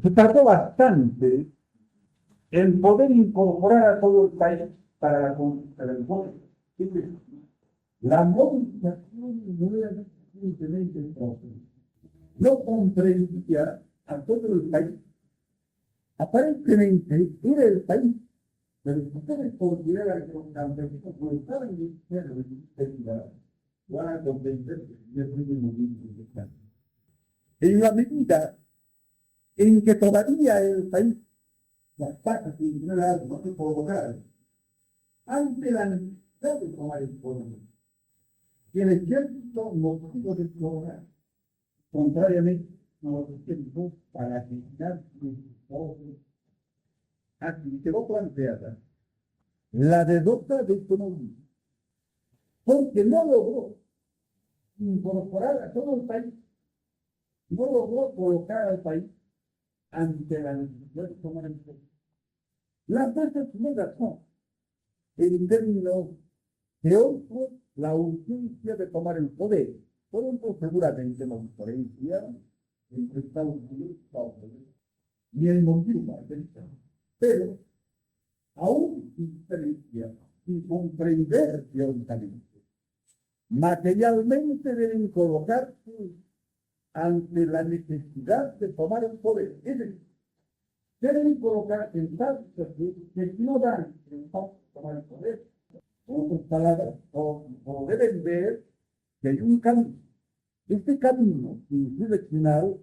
Se tardó bastante en poder incorporar a todo el país para la conquista del pueblo. La movilización no era suficientemente próspera. No comprendía a todo el país. Aparentemente era el país, pero si ustedes consideran que los campesinos no estaban en el cielo de la van a comprender que es muy importante. En la medida en que todavía el país, las tasas individuales no se provocaron, ante la necesidad de tomar el poder, y el ejército motivo de tomar, contrariamente a los ejércitos para asesinar sus pobres, así quedó planteada la derrota de economía, porque no logró incorporar a todo el país, no logró colocar al país ante la necesidad de tomar el poder. Las veces tiene razón en términos teóricos la urgencia de tomar el poder. Por ejemplo, seguramente no diferencia entre Estados Unidos y Estados Unidos, ni el motivo americano. Pero, aún sin diferencia, sin comprender teóricamente, materialmente deben colocarse ante la necesidad de tomar el poder. Es decir, deben colocar en tal situación que no dan el paso de tomar el poder. En otras palabras, o deben ver que hay un camino. Este camino seleccionado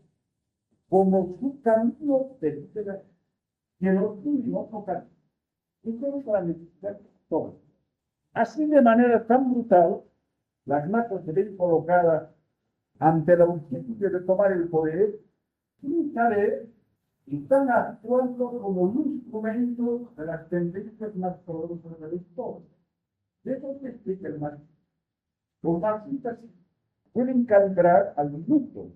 como su camino de vida, que los suyos no cambian. Entonces, la necesidad de todo. Así, de manera tan brutal, las masas se ven colocadas ante la urgencia de tomar el poder sin saber y están actuando como un instrumento de las tendencias más poderosas de la historia. De eso se explica el marxismo. Los marxistas pueden calibrar al minuto,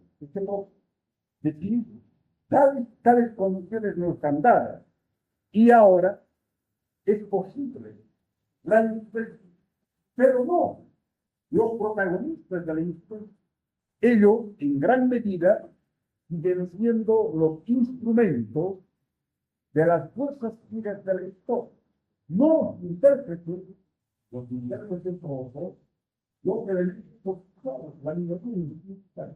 decir, tales condiciones no están dadas. Y ahora es posible la inspección. Pero no, los protagonistas de la inspección, ellos en gran medida siguen siendo los instrumentos de las fuerzas fijas de la historia. No intérpretes, los intérpretes todos, los elementos todos, la libertad,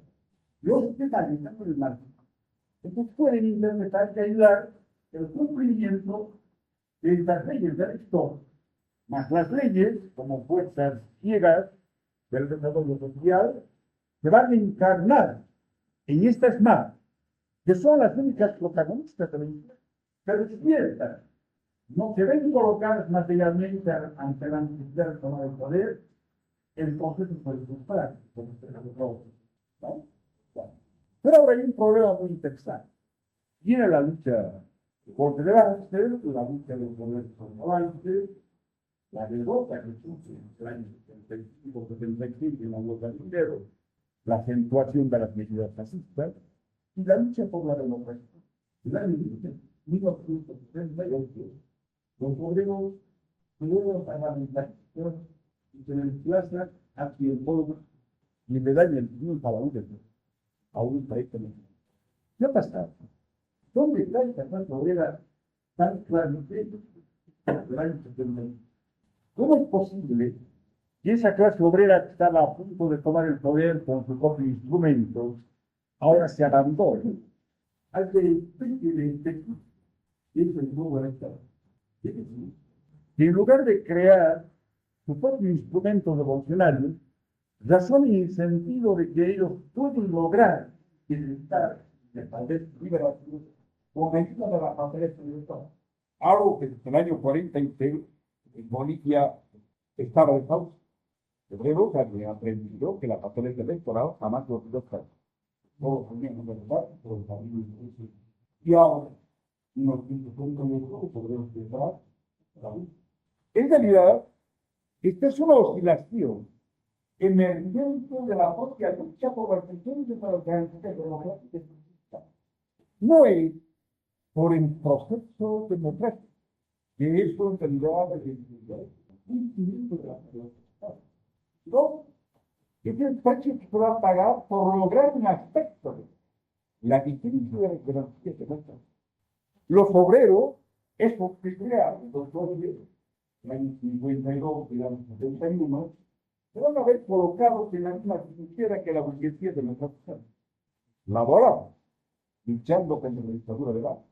los que analizan el marxismo. Entonces pueden interpretar y ayudar el cumplimiento de estas leyes de la historia, más las leyes como fuerzas ciegas del desarrollo social se van a encarnar en estas masas, que son las únicas protagonistas de la historia, pero despiertan, no se ven colocadas materialmente ante la necesidad de tomar el poder, entonces se puede comparar con este caso, ¿no? Bueno. Pero ahora hay un problema muy interesante. Viene la lucha por delante, la lucha de los poderes por delante, la derrota que sufre en el año 75-76 en la huelga de minero, la acentuación de las medidas fascistas y la lucha por la democracia. En el año 1978, los obreros tuvieron parlamentarios y se les plaza hacia el pueblo y le dan el triunfo a un país que no. ¿Qué ha pasado? ¿Dónde está esta clase obrera tan claramente del año 70? ¿Cómo es posible que esa clase obrera que estaba a punto de tomar el poder con sus propios instrumentos ahora se abandone al que es el nuevo Estado? Y en lugar de crear sus propios instrumentos revolucionarios, razonan en el sentido de que ellos pueden lograr identificar y establecer liberación con ayuda de la papeleta del Estado. Algo que en el año 46 en Bolivia estaba de pausa. Luego se aprendió que la papeleta electoral jamás lo pudo hacer. Todos tenían verdad, todos sabían. Y ahora, nos puntos podemos pensar. En realidad, esta es una oscilación emergente de la propia lucha por las cuestiones de la organización democrática. No es por el proceso democrático, que es por realidad de no, es el precio que se va a pagar por lograr un aspecto. la diferencia de la sociedad nuestra. Los obreros, esos que crearon, los obreros, en el año 52 y el año 71, se van a ver colocados en la misma trinchera que la burguesía de nuestra sociedad. Laborados, luchando contra la dictadura de Vargas.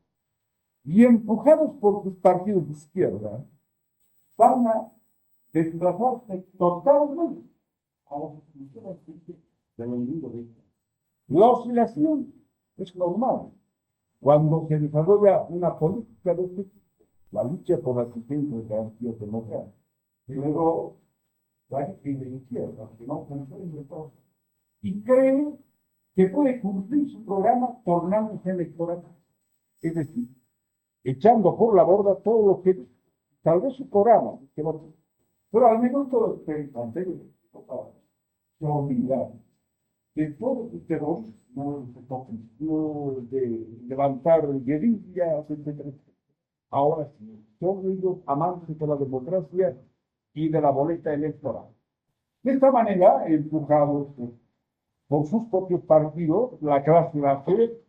Y empujados por sus partidos de izquierda, van a desplazarse totalmente a las instituciones del enemigo de Israel. La oscilación es normal cuando se desarrolla una política de este tipo, la lucha por la existencia de garantías democráticas. Y luego, la gente de izquierda, que no comprende todo, y cree que puede cumplir su programa tornándose electoral. Es decir, echando por la borda todo lo que tal vez su programa, pero al menos todos los anteriores se olvidan de todo el terrorismo, de levantar guerrillas, etc. Ahora sí, son ellos amantes de la democracia y de la boleta electoral. De esta manera, empujados por sus propios partidos, la clase va a hacer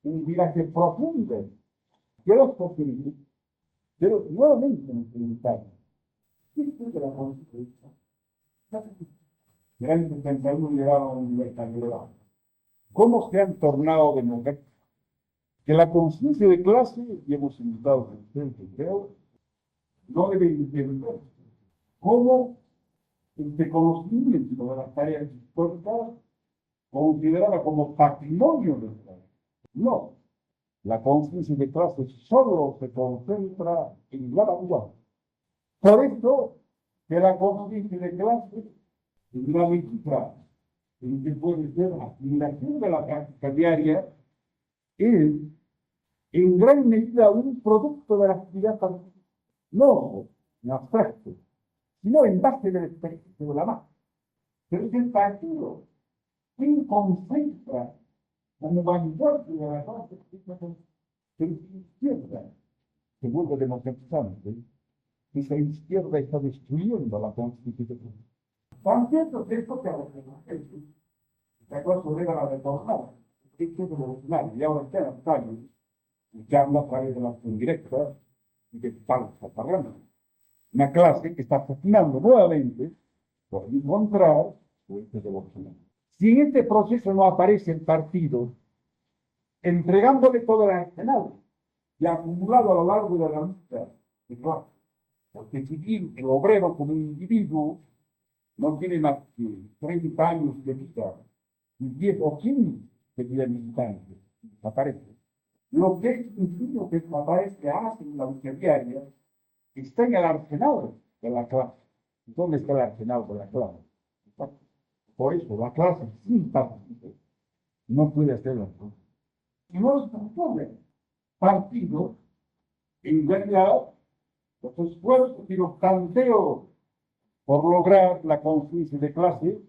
un viaje profundo de los populismos, pero nuevamente implementado. ¿Qué es de la Constitución? Gran 71 llegaron libertad. ¿Cómo se han tornado democráticos? Que la conciencia de clase, y hemos invitado a ustedes, creo, no debe entender cómo este conocimiento de las tareas históricas considerada como patrimonio del Estado. No, la conciencia de clase solo se concentra en la vanguardia. Por eso que la conciencia de clase es una medida en que puede ser la aplicación de la práctica diaria, es en gran medida un producto de la actividad particular, no en abstracto, sino en base del espíritu de la masa. Pero es el partido quien concentra como vanguardia de la clase pero si izquierda se vuelve democratizante, esa izquierda está destruyendo la Constitución. También es esto que la clase obrera la retornada, esto es revolucionario, y ahora está en Italia, luchando a través de la acción directa y de falsa parlamento. Una clase que está cocinando nuevamente por encontrar fuentes de Bolsonaro. Si en este proceso no aparece el partido, entregándole todo el arsenal y acumulado a lo largo de la lucha, porque si el obrero como individuo no tiene más que 30 años de vida, y 10 o 15 de vida militante, aparece. Lo que es sencillo que aparece hace en la lucha diaria está en el arsenal de la clase. ¿Dónde está el arsenal de la clase? Por eso la clase sin partido no puede hacerlo. Y no es posible. Partido, en realidad, los esfuerzos y los tanteos por lograr la conciencia de clase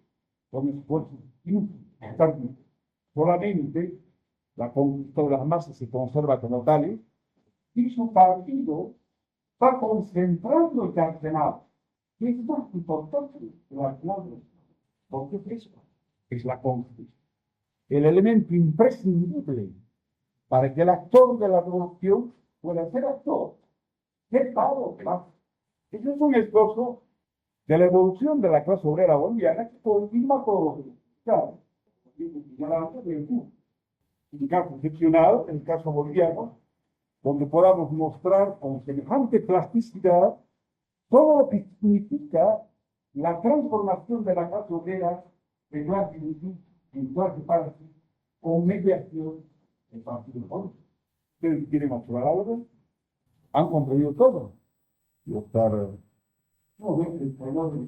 son esfuerzos inútiles. Solamente la conquista de las masas se conserva como tal y su partido está concentrando el arsenal. ¿Qué es más importante que el arsenal? ¿Por qué es eso? Es la conquista. El elemento imprescindible para que el actor de la revolución pueda ser actor. ¿Qué pago? Ese es un esfuerzo de la evolución de la clase obrera boliviana que confirma todo. Claro, un caso excepcional, el caso boliviano, donde podamos mostrar con semejante plasticidad todo lo que significa la transformación de la clase obrera de clase en clase para con mediación del partido político. Ustedes quieren observar algo, han comprendido todo. Y estar, no, el problema de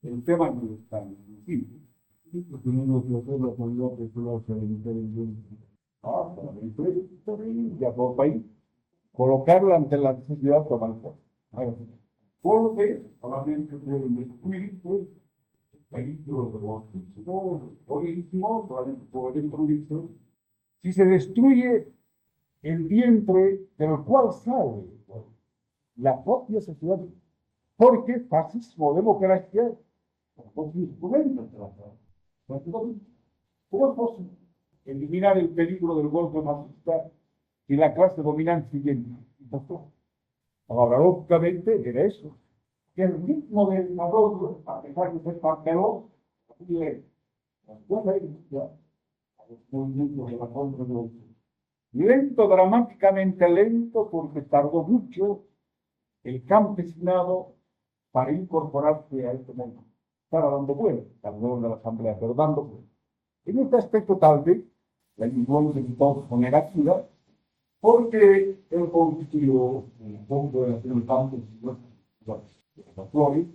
el tema no es tan simple. Tenemos que hacer la calidad de clase ya por país, colocarla ante la necesidad de tomar porque solamente pueden destruir vehículos de buenísimo, solamente pueden destruirse. Si se destruye el vientre del cual sale la propia sociedad, porque fascismo, democracia, son instrumentos de la sociedad. ¿Cómo es posible eliminar el peligro del golpe machista y la clase dominante siguiente. Ahora, lógicamente, era eso. Que el ritmo del desarrollo, a pesar de ser paralelo, lento, dramáticamente lento, porque tardó mucho el campesinado para incorporarse a este mundo. Estaba dando vuelta, tardó en la asamblea, pero dando vuelta. En este aspecto, tal vez, la influencia de todos fue negativa, porque el constituyó el fondo de la ciudad del campo, las flores,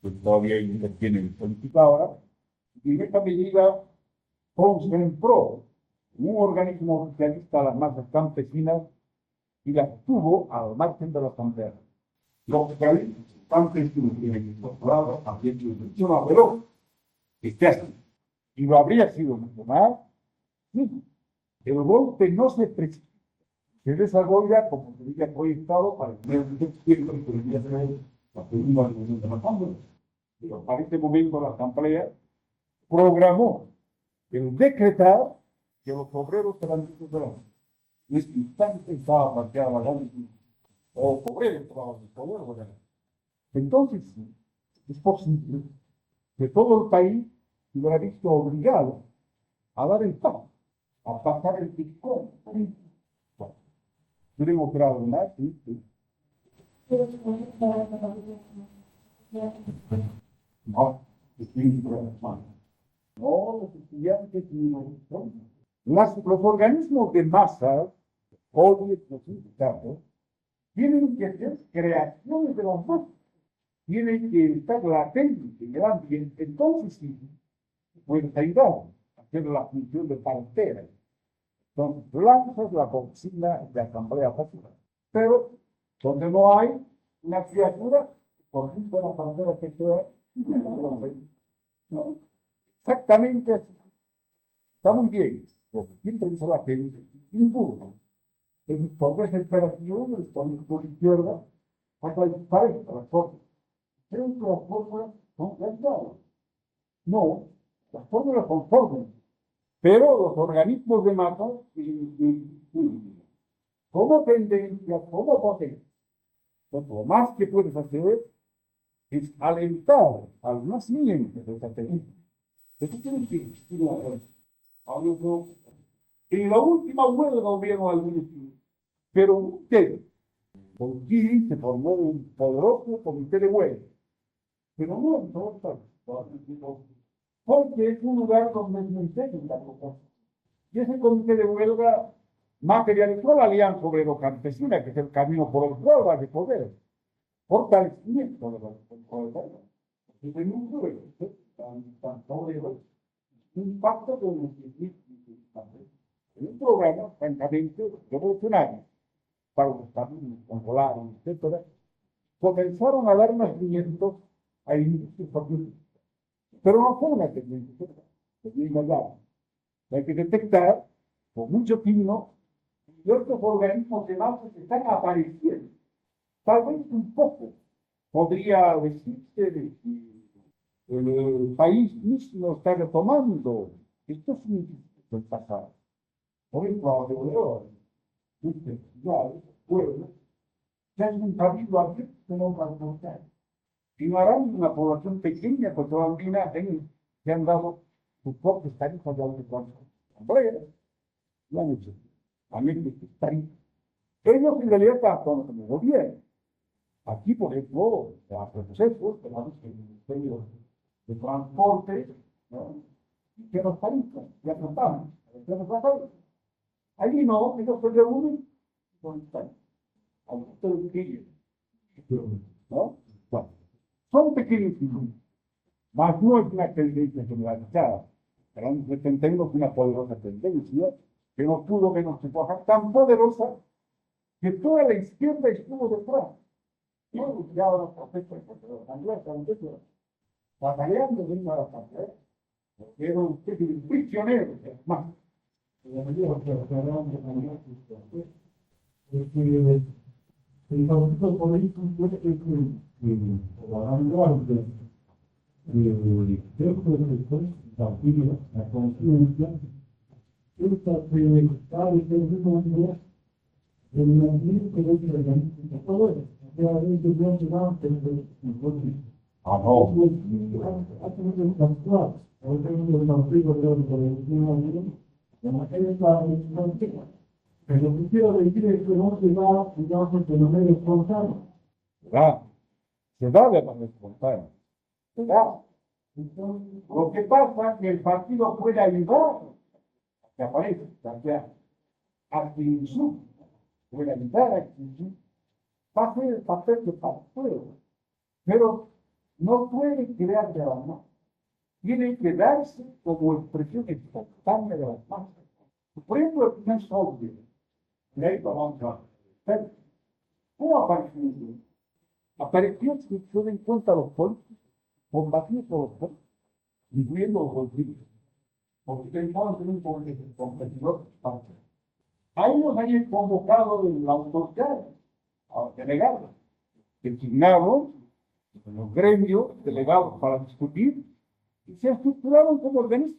que todavía interviene en política ahora, y en esta medida concentró un organismo oficialista a las masas campesinas y las tuvo al margen de la asamblea. Los campesinos tienen incorporado a quien mencionaba, pero esté así. Y lo habría sido mucho más. Sí. El golpe no se precipita, se desarrolla como se había proyectado para el primer tiempo que debía ser la segunda reunión de la Asamblea. Pero para este momento la Asamblea programó el decretar que los obreros serán recuperados. En este instante estaba planteada la gran o obreros trabajan en poder, ¿verdad? Entonces, es posible que todo el país se hubiera visto obligado a dar el paso, a pasar el picón. Bueno, tenemos que hablar, sí. No, no, los estudiantes no. Los organismos de masa, hoy los sindicatos, tienen que ser creaciones de los masas. Tiene que estar latente en el ambiente. Entonces, sí, puedes ayudar a hacer la función de partera. Entonces, lanzas la consigna de asamblea popular. Pero, donde no hay una criatura, por ejemplo, la partera que sea, no, exactamente así. Está muy bien, porque siempre dice la gente, ninguno. El poder de operación, el poder por izquierda, hasta el país, las cosas. Creo que las fórmulas son claras. No, las fórmulas son fórmulas. Pero los organismos de masa, como tendencia, como potencia, lo más que puedes hacer es alentar al nacimiento de esa tendencia. Eso tiene que existir en la última huelga hubieron algunos, pero ustedes, por aquí se formó un poderoso comité de huelga, pero no en todos los porque es un lugar donde es muy técnica la cosa. Y ese comité de huelga materializó la alianza obrero-campesina, que es el camino por el cual va a poder, fortalecimiento de los proletarios. Entonces, un pueblo tan obrero, un pacto con los un programa, francamente, revolucionario, para los caminos, controlaron, etc., comenzaron a dar nacimiento a industrias fabriles. Pero no fue una tendencia, hay que detectar con mucho tino ciertos organismos de masa que están apareciendo. Tal vez un poco podría decirse de que el país mismo está retomando estos índices del pasado. Por ejemplo, pueblos, ya es un camino abierto que no va a alcanzar. Y no harán una población pequeña, pues todavía se han dado sus propios tarifas de autoconsumo. Hombre, lo han hecho. También sus tarifas. Ellos en realidad están con el gobierno. Aquí, por ejemplo, a procesos, tenemos el Ministerio de Transporte, ¿no? Que nos tarifas, ya tratamos, allí no, ellos se reúnen con tarifas. ¿No? Bueno, son pequeños figuras, mas no es una tendencia generalizada. Pero entendemos una poderosa tendencia que no pudo menos que trabajar tan poderosa que toda la izquierda estuvo detrás. No, ya ahora batallando dentro de la asamblea, era un prisionero, más. El concepto político es la conciencia Ah, no. Pero quiero decir es que no se da, digamos, que no me espontáneo. ¿Verdad? Se da de manera espontánea. Se da. Lo que pasa es que el partido puede ayudar a que aparezca, o sea, a que insuma, puede ayudar a que insuma. Va a hacer el papel de partido, pero no puede crear de la mano. Tiene que darse como expresión espontánea de las masas. Por ejemplo, no es obvio. Y ahí vamos a ver. ¿Cómo apareció eso? Apareció, si se den cuenta, los políticos, combatidos por los políticos, incluyendo los bolsillos. Porque pensaban tener un competidor parte. A ellos habían convocado la autoridad a delegados, designados en los gremios delegados para discutir y se estructuraron como organismos.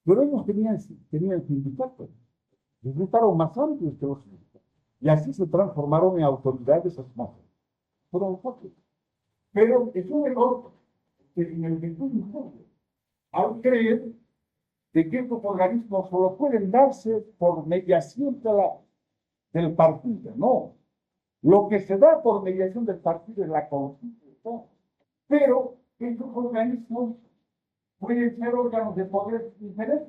Pero ellos tenían sindicatos, les gustaron más amplios que los sindicatos. Y así se transformaron en autoridades asmáticas. Fueron nosotros. Pero es un error que en el que tú al creer de que estos organismos solo pueden darse por mediación del partido. No. Lo que se da por mediación del partido es la constitución. Pero estos organismos pueden ser órganos de poder diferentes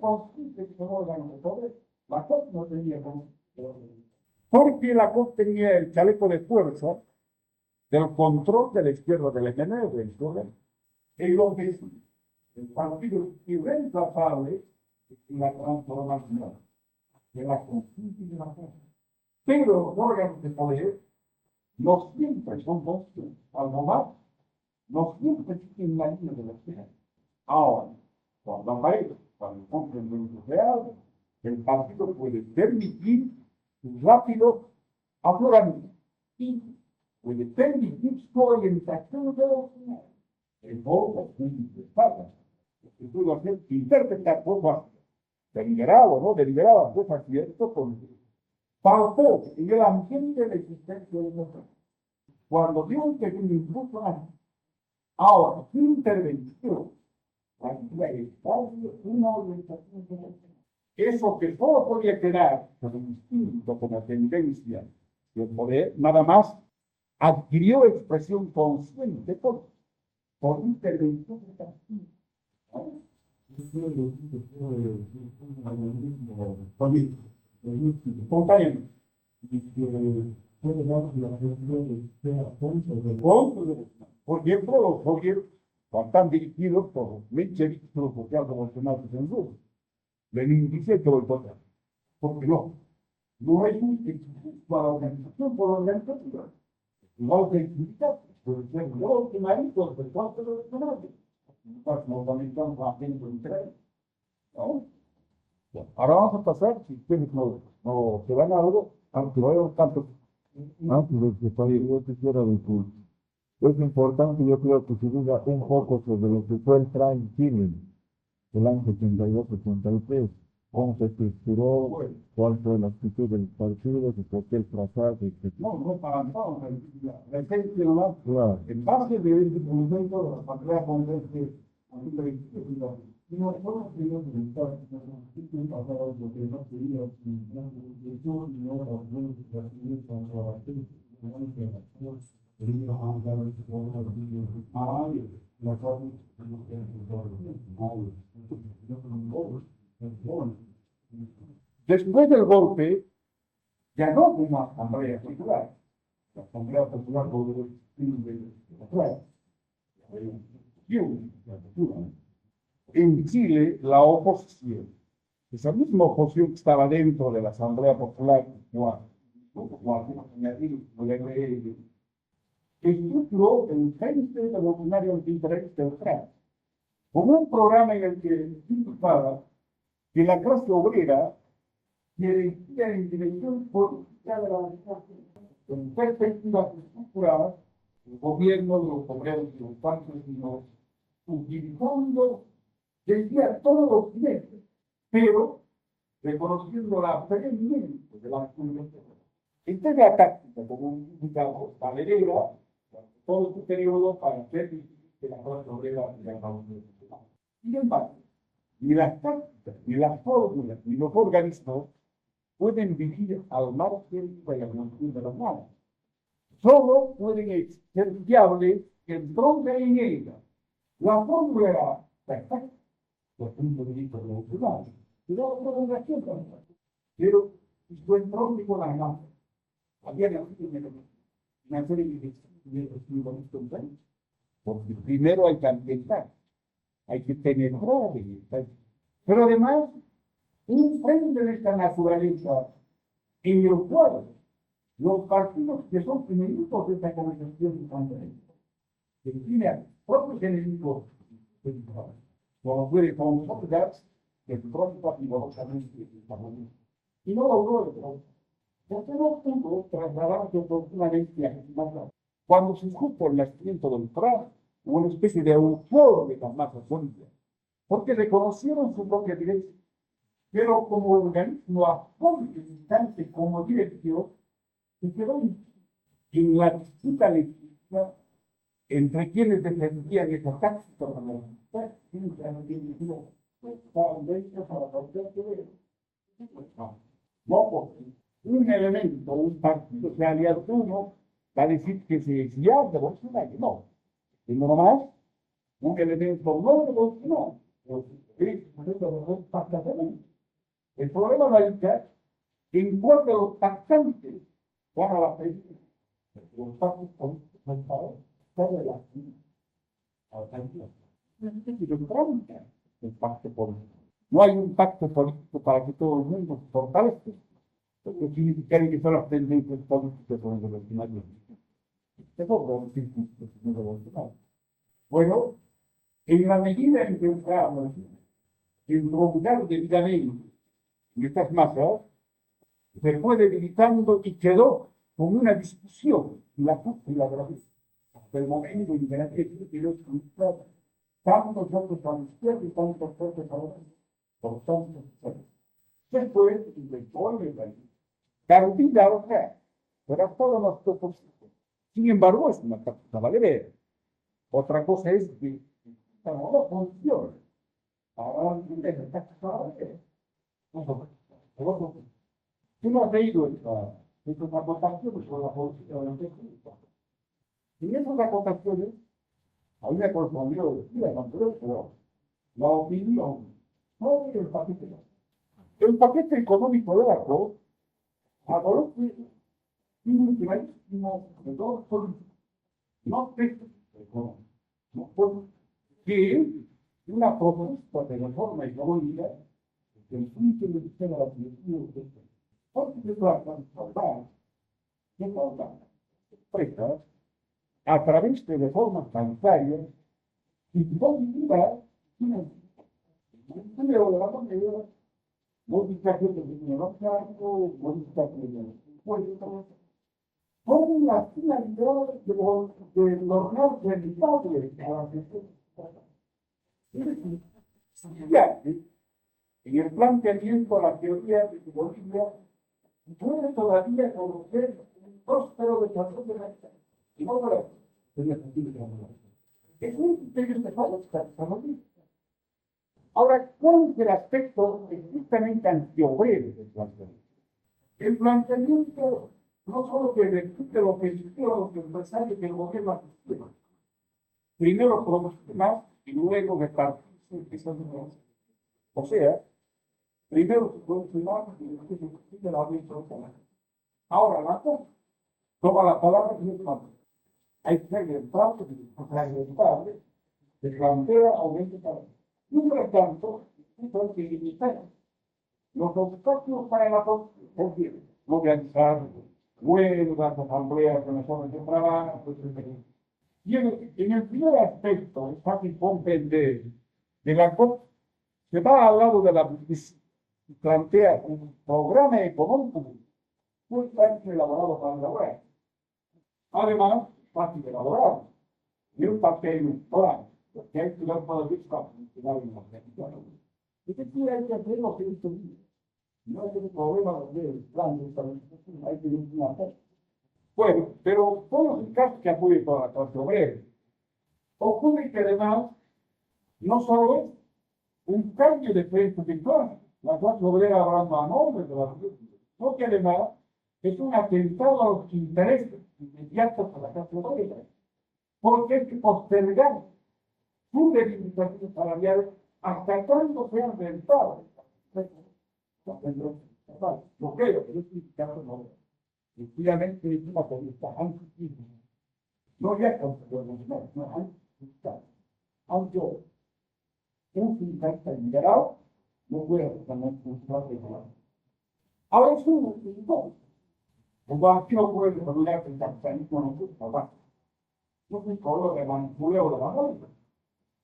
que son órganos de poder. La COP no tenía porque la COP tenía el chaleco de fuerza del control de la izquierda del MNE, del problema. En lo que el partido es irreemplazable en la transformación de la constitución y de la cosa. Pero los órganos de poder no siempre son conscientes, algo más, no siempre siguen la línea de la izquierda. Ahora, cuando aparece, cuando cumplen los reales, el partido puede permitir un rápido afloramiento y puede permitir su orientación de los finales. El voto es indispensable. Que puedo hacer interpretar cosas deliberado, ¿no? Deliberado, cosas ciertas con faltó en el ambiente de la existencia de nosotros. Cuando Dios que un impulso ahora, sin intervención, una orientación de la eso que solo podía quedar como instinto, como tendencia del poder, nada más adquirió expresión consciente por intervención de la espontáneamente. Por ejemplo, los gobiernos están dirigidos por mencheviques, los socialdemócratas en Rusia. Lenin dice que boicota. Porque no hay un instituto para la organización por organización. Igual que el sindicato, por ejemplo, que maridos, por cuanto de los demás. No también estamos haciendo entre ellos. ¿No? Ahora vamos a pasar, si ustedes no se van a algo, aunque no hay tanto. Yo quisiera decir, es importante, yo creo que se diga un poco sobre lo que fue el TRA en Chile, el año 82-83, cómo se estructuró, cuál fue la actitud del partido, y por qué el fracaso, etc. No para nada. La esencia nomás, Claro. en base de este conjunto, la patria con este, después del golpe, ya no como asamblea popular. La asamblea popular por el fin de la en Chile, la oposición, esa misma oposición que estaba dentro de la Asamblea Popular, estructuró el Frente Revolucionario Antiimperialista de Ucrania, como un programa en el que indicaba que la clase obrera dirigía en dirección política de la organización, con perspectivas estructuradas, el gobierno de los obreros y los campesinos, utilizando, decía, todos los clientes, pero reconociendo la preeminencia de la actividad. Esta es la táctica, como indicamos, valerera, todo este periodo para hacer que la clase obrera de la Revolución Nacional. Sin embargo, ni las tácticas, ni las fórmulas, ni los organismos pueden vivir al margen de la evolución de las manos. Solo pueden ser viables donde en ella la fórmula era perfecta, desde el punto de vista revolucionario. Y no lo pueden hacer, pero su entorno con las masas. Había una serie de simbolistas, porque primero hay que ambientar, hay que penetrar en esta. Pero además, un frente de esta naturaleza en el cual los partidos que son enemigos de esta conversación están que tienen propios enemigos, como puede considerar el propio partido lógicamente y no logró porque no pudo trasladarse oportunamente a Guatemala. Cuando se supo el nacimiento del PRA, hubo una especie de euforia de las masas bolivianas, porque reconocieron su propia dirección, pero como organismo apolitizante, como dirección, se quedó en la disputa legítima entre quienes defendían esa táctica parlamentaria y no, porque un elemento, un partido se aliado uno, va a decir que se desvía de Bolsonaro, no. Y no más, un elemento no de Bolsonaro, el problema radica en cuál de los pactantes van a la presidencia. Los pactos políticos no saben, saben la alternativa. El pacto político. No hay un pacto político para que todo el mundo se fortalezca. Lo que significa que son las tendencias políticas con el revolucionario. Bueno, en la medida en que entramos en lugar debidamente en estas masas, se fue debilitando y quedó con una discusión en la cúpula de la vida. Hasta el momento en que la gente quedó frustrada, tantos otros a la izquierda y tantos otros a la derecha, por tantos otros. Después inventó el país. Dar vida a los reales, pero todo nuestro posible. Sin embargo, es una táctica valerera. Otra cosa es que no funciona. Ahora entiendes la táctica valerera. Tú no has leído estas aportaciones sobre la política de la técnica. En esas aportaciones, a mí me correspondió decir la opinión sobre el paquete. El paquete económico de la COP adolece un clarísimo de dos políticos, no textos económicos, que es una propuesta de reforma económica que el punto de vista de la dirección porque se trata de salvar empresas a través de reformas bancarias y posibilidad primero de la moneda, modificación del dinero blanco, modificación de los impuestos, con la finalidad de lograr rentables a las empresas. Es decir, en el planteamiento a la teoría de Bolivia, puede todavía conocer un próspero desarrollo de la vida. Y no para es muy interesante para ahora, ¿cuál es el aspecto estrictamente antiobrero del planteamiento? El planteamiento no solo que repite lo que dijeron los empresarios que el gobierno asistió. Primero produce más y luego repartirse esas ganancias. O sea, primero se produce más y después se consigue la audiencia. Ahora, la cosa toma la palabra y es más. Hay que ser el plazo rentable, se plantea aumento para. Mientras tanto, son que limitar los obstáculos para la construcción, organizar huelgas, asambleas, comisiones de trabajo, etc. Y en el primer aspecto, es fácil comprender de la COP, se va al lado de la y plantea un programa económico muy fácil elaborado para la web. Además, fácil de elaborar, y un papel plan, porque hay que dar para el fiscal, y que hay que hacer lo que esto dice. No hay un problema donde el plan hay que ir una cosa. Bueno, pero todos los casos que apoyen toda la clase obrera. Ocurre que además no solo es un cambio de frente de clase, la clase obrera hablando a nombre de la sociedad, sino que además es un atentado a los intereses inmediatos de la clase obrera, porque hay que postergar su reivindicación salarial hasta cuando sea rentable. Lo creo, pero es un caso no. Efectivamente es una conducta antiquísima. No ya contra no antiquísima. Aunque un sindicalista liberado no puede tener un trato de trabajo. Ahora es un sindicalista. Como aquí ocurre con una que el capitalismo no puede trabajar. No es un color de manipuleo de la muerte.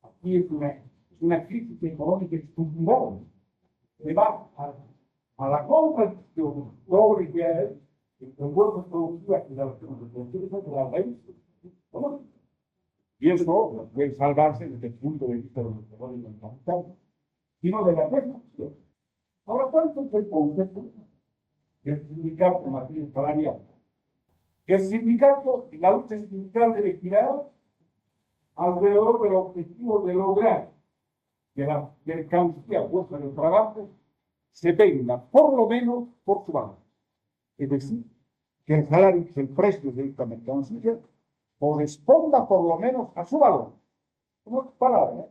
Aquí es una crisis económica estructural que va a la contradicción doble que hay entre fuerzas productivas y las productivas de la raíz. Y eso puede salvarse desde el punto de vista de los valores del capital, sino de la revolución. Ahora, ¿cuánto es el concepto del sindicato en materia salarial? El sindicato, la lucha sindical debe girar alrededor del objetivo de lograr que la mercancía puesta en el trabajo se venda por lo menos por su valor. Es decir, que el salario, que el precio de esta mercancía corresponda por lo menos a su valor. En otras palabras,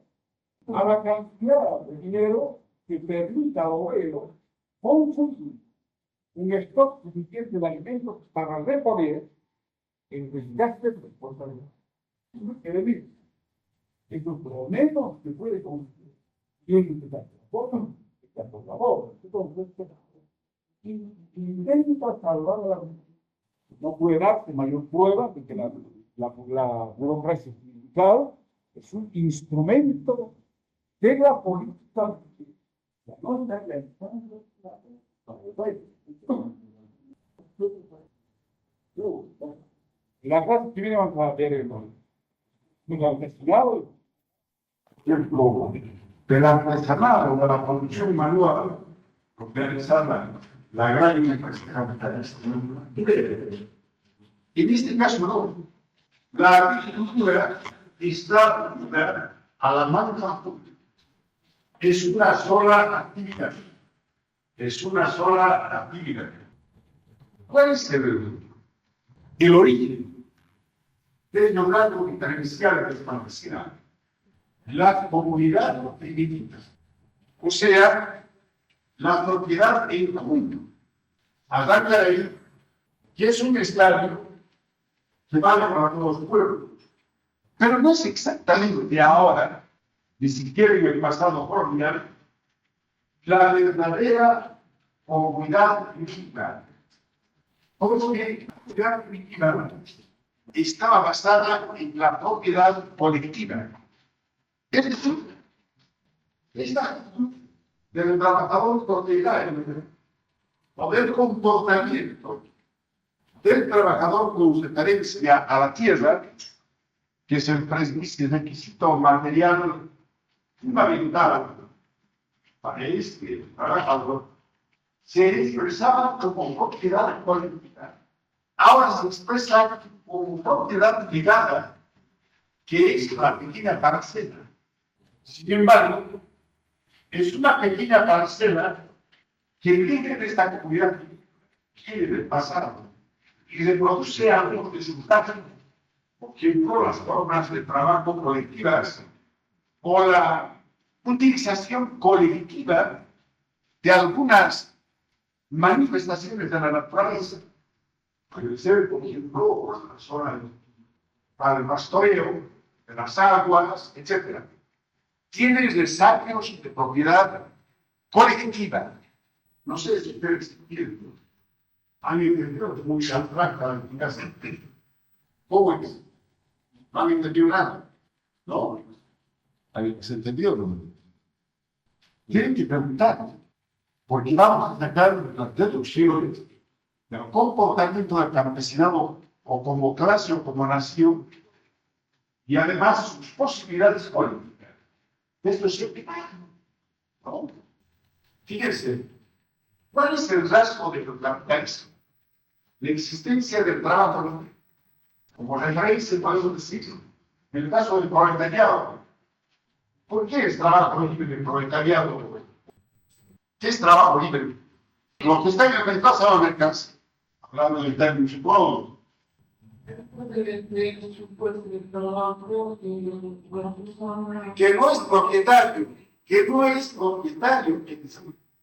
a la cantidad de dinero que permita al obrero consumir un stock suficiente de alimentos para reponer el desgaste de responsabilidad. Es decir, es lo menos que puede consumir. Tiene que estar por favor, intenta salvar la vida. No puede darse mayor prueba de que la burocracia sindical es un instrumento de la política. Las cosas que vienen a ver el investigado el globo del artesanado, de la producción manual, realizada la gran empresa capitalista. En este caso no. La agricultura está unida a la manufactura. Es una sola actividad. Es una sola actividad. ¿Cuál es el origen del nombrado diferencial de campesina? La comunidad dividida, o sea, la propiedad en común. Adán Caray, que es un estadio que vale para todos los pueblos, pero no es exactamente ahora, ni siquiera en el pasado colonial, la verdadera comunidad primitiva. Porque la comunidad primitiva estaba basada en la propiedad colectiva. Es decir, esta actitud del trabajador propietario o del comportamiento del trabajador con referencia a la tierra, que es el requisito material fundamental para este trabajador, se expresaba como propiedad colectiva. Ahora se expresa como propiedad privada, que es la pequeña parcela. Sin embargo, es una pequeña parcela que viene de esta comunidad que del pasado y le produce algunos resultados que con las formas de trabajo colectivas o la utilización colectiva de algunas manifestaciones de la naturaleza, puede ser, por ejemplo, las zonas para el pastoreo, de las aguas, etc. Tiene desarrollos de propiedad colectiva. No sé si ustedes entienden. A mí me entendió muy abstracta la explicación. ¿Cómo es? No han entendido nada. No. ¿Se entendió? Tienen que preguntar, porque vamos a sacar las deducciones del comportamiento del campesinado o como clase o como nación y además sus posibilidades políticas. Esto es épico, ¿no? Fíjense, ¿Cuál es el rasgo del capitalismo? La existencia del trabajo libre. Como referencia, podemos decir, en el caso del proletariado. ¿Por qué es trabajo libre el proletariado? ¿Qué es trabajo libre? Lo que está en el mercado de mercancía, hablando del término psicólogo. Que no es propietario, que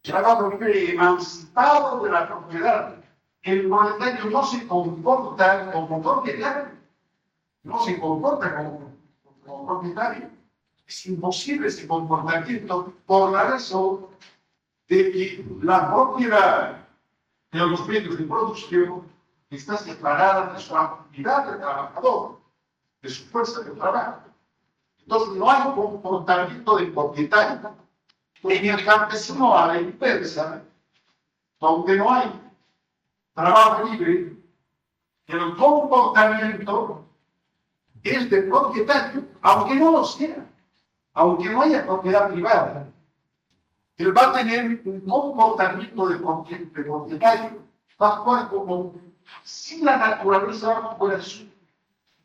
trabajo libre emancipado de la propiedad. El proletario no se comporta como propietario, no se comporta como propietario. Es imposible ese comportamiento por la razón de que la propiedad de los medios de producción está separada de su actividad de trabajador, de su fuerza de trabajo. Entonces no hay un comportamiento de propietario. En el campesino a la inversa, donde no hay trabajo libre, el comportamiento es de propietario, aunque no lo sea, aunque no haya propiedad privada. Él va a tener un comportamiento de propietario, va a actuar como si la naturaleza fuera suya,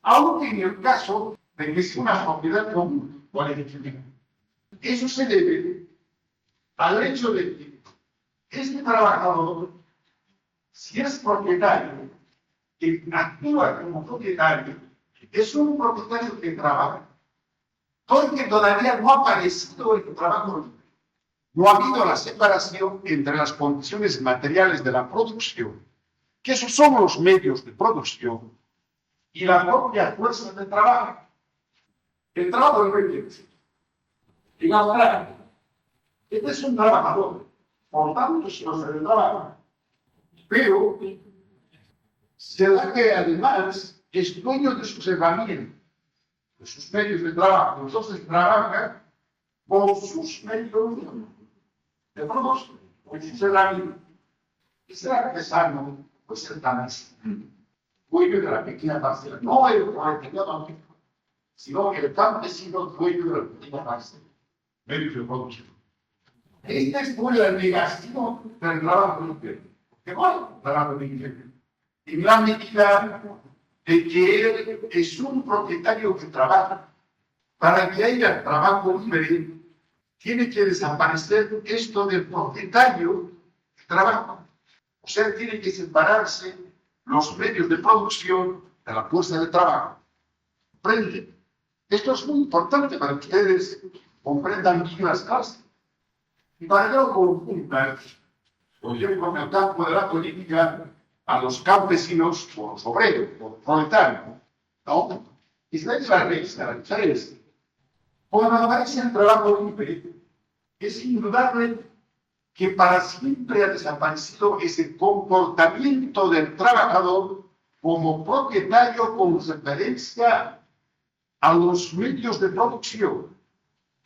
aunque en el caso de que sea una propiedad común o legítima. Eso se debe al hecho de que este trabajador, si es propietario, que actúa como propietario, es un propietario que trabaja, porque todavía no ha aparecido el trabajo libre. No ha habido la separación entre las condiciones materiales de la producción, que esos son los medios de producción, y la propia fuerza de trabajo. El trabajo libre. En ahora, este es un trabajador, por tanto, se lo se trabaja, pero se da que además es dueño de sus herramientas, de sus medios de trabajo. Entonces trabaja con sus medios de producción, con sus herramientas. Y será artesano, pues el tanista, dueño de la pequeña parcela, no el proletariado, sino el campesino dueño de la pequeña parcela, medios de producción. Esta es la negación del trabajo libre, porque no hay trabajo libre. En la medida de que él es un propietario que trabaja, para que haya trabajo libre, tiene que desaparecer esto del propietario que trabaja. O sea, tiene que separarse los medios de producción de la fuerza de trabajo. ¿Comprenden? Esto es muy importante para que ustedes comprendan bien las cosas. Y para que lo confundan, por ejemplo, en el campo de la política, a los campesinos, o los obreros, o los proletarios, ¿no? Israel va a revisar esto. Cuando aparece el trabajo libre, es indudable que para siempre ha desaparecido ese comportamiento del trabajador como propietario con referencia a los medios de producción,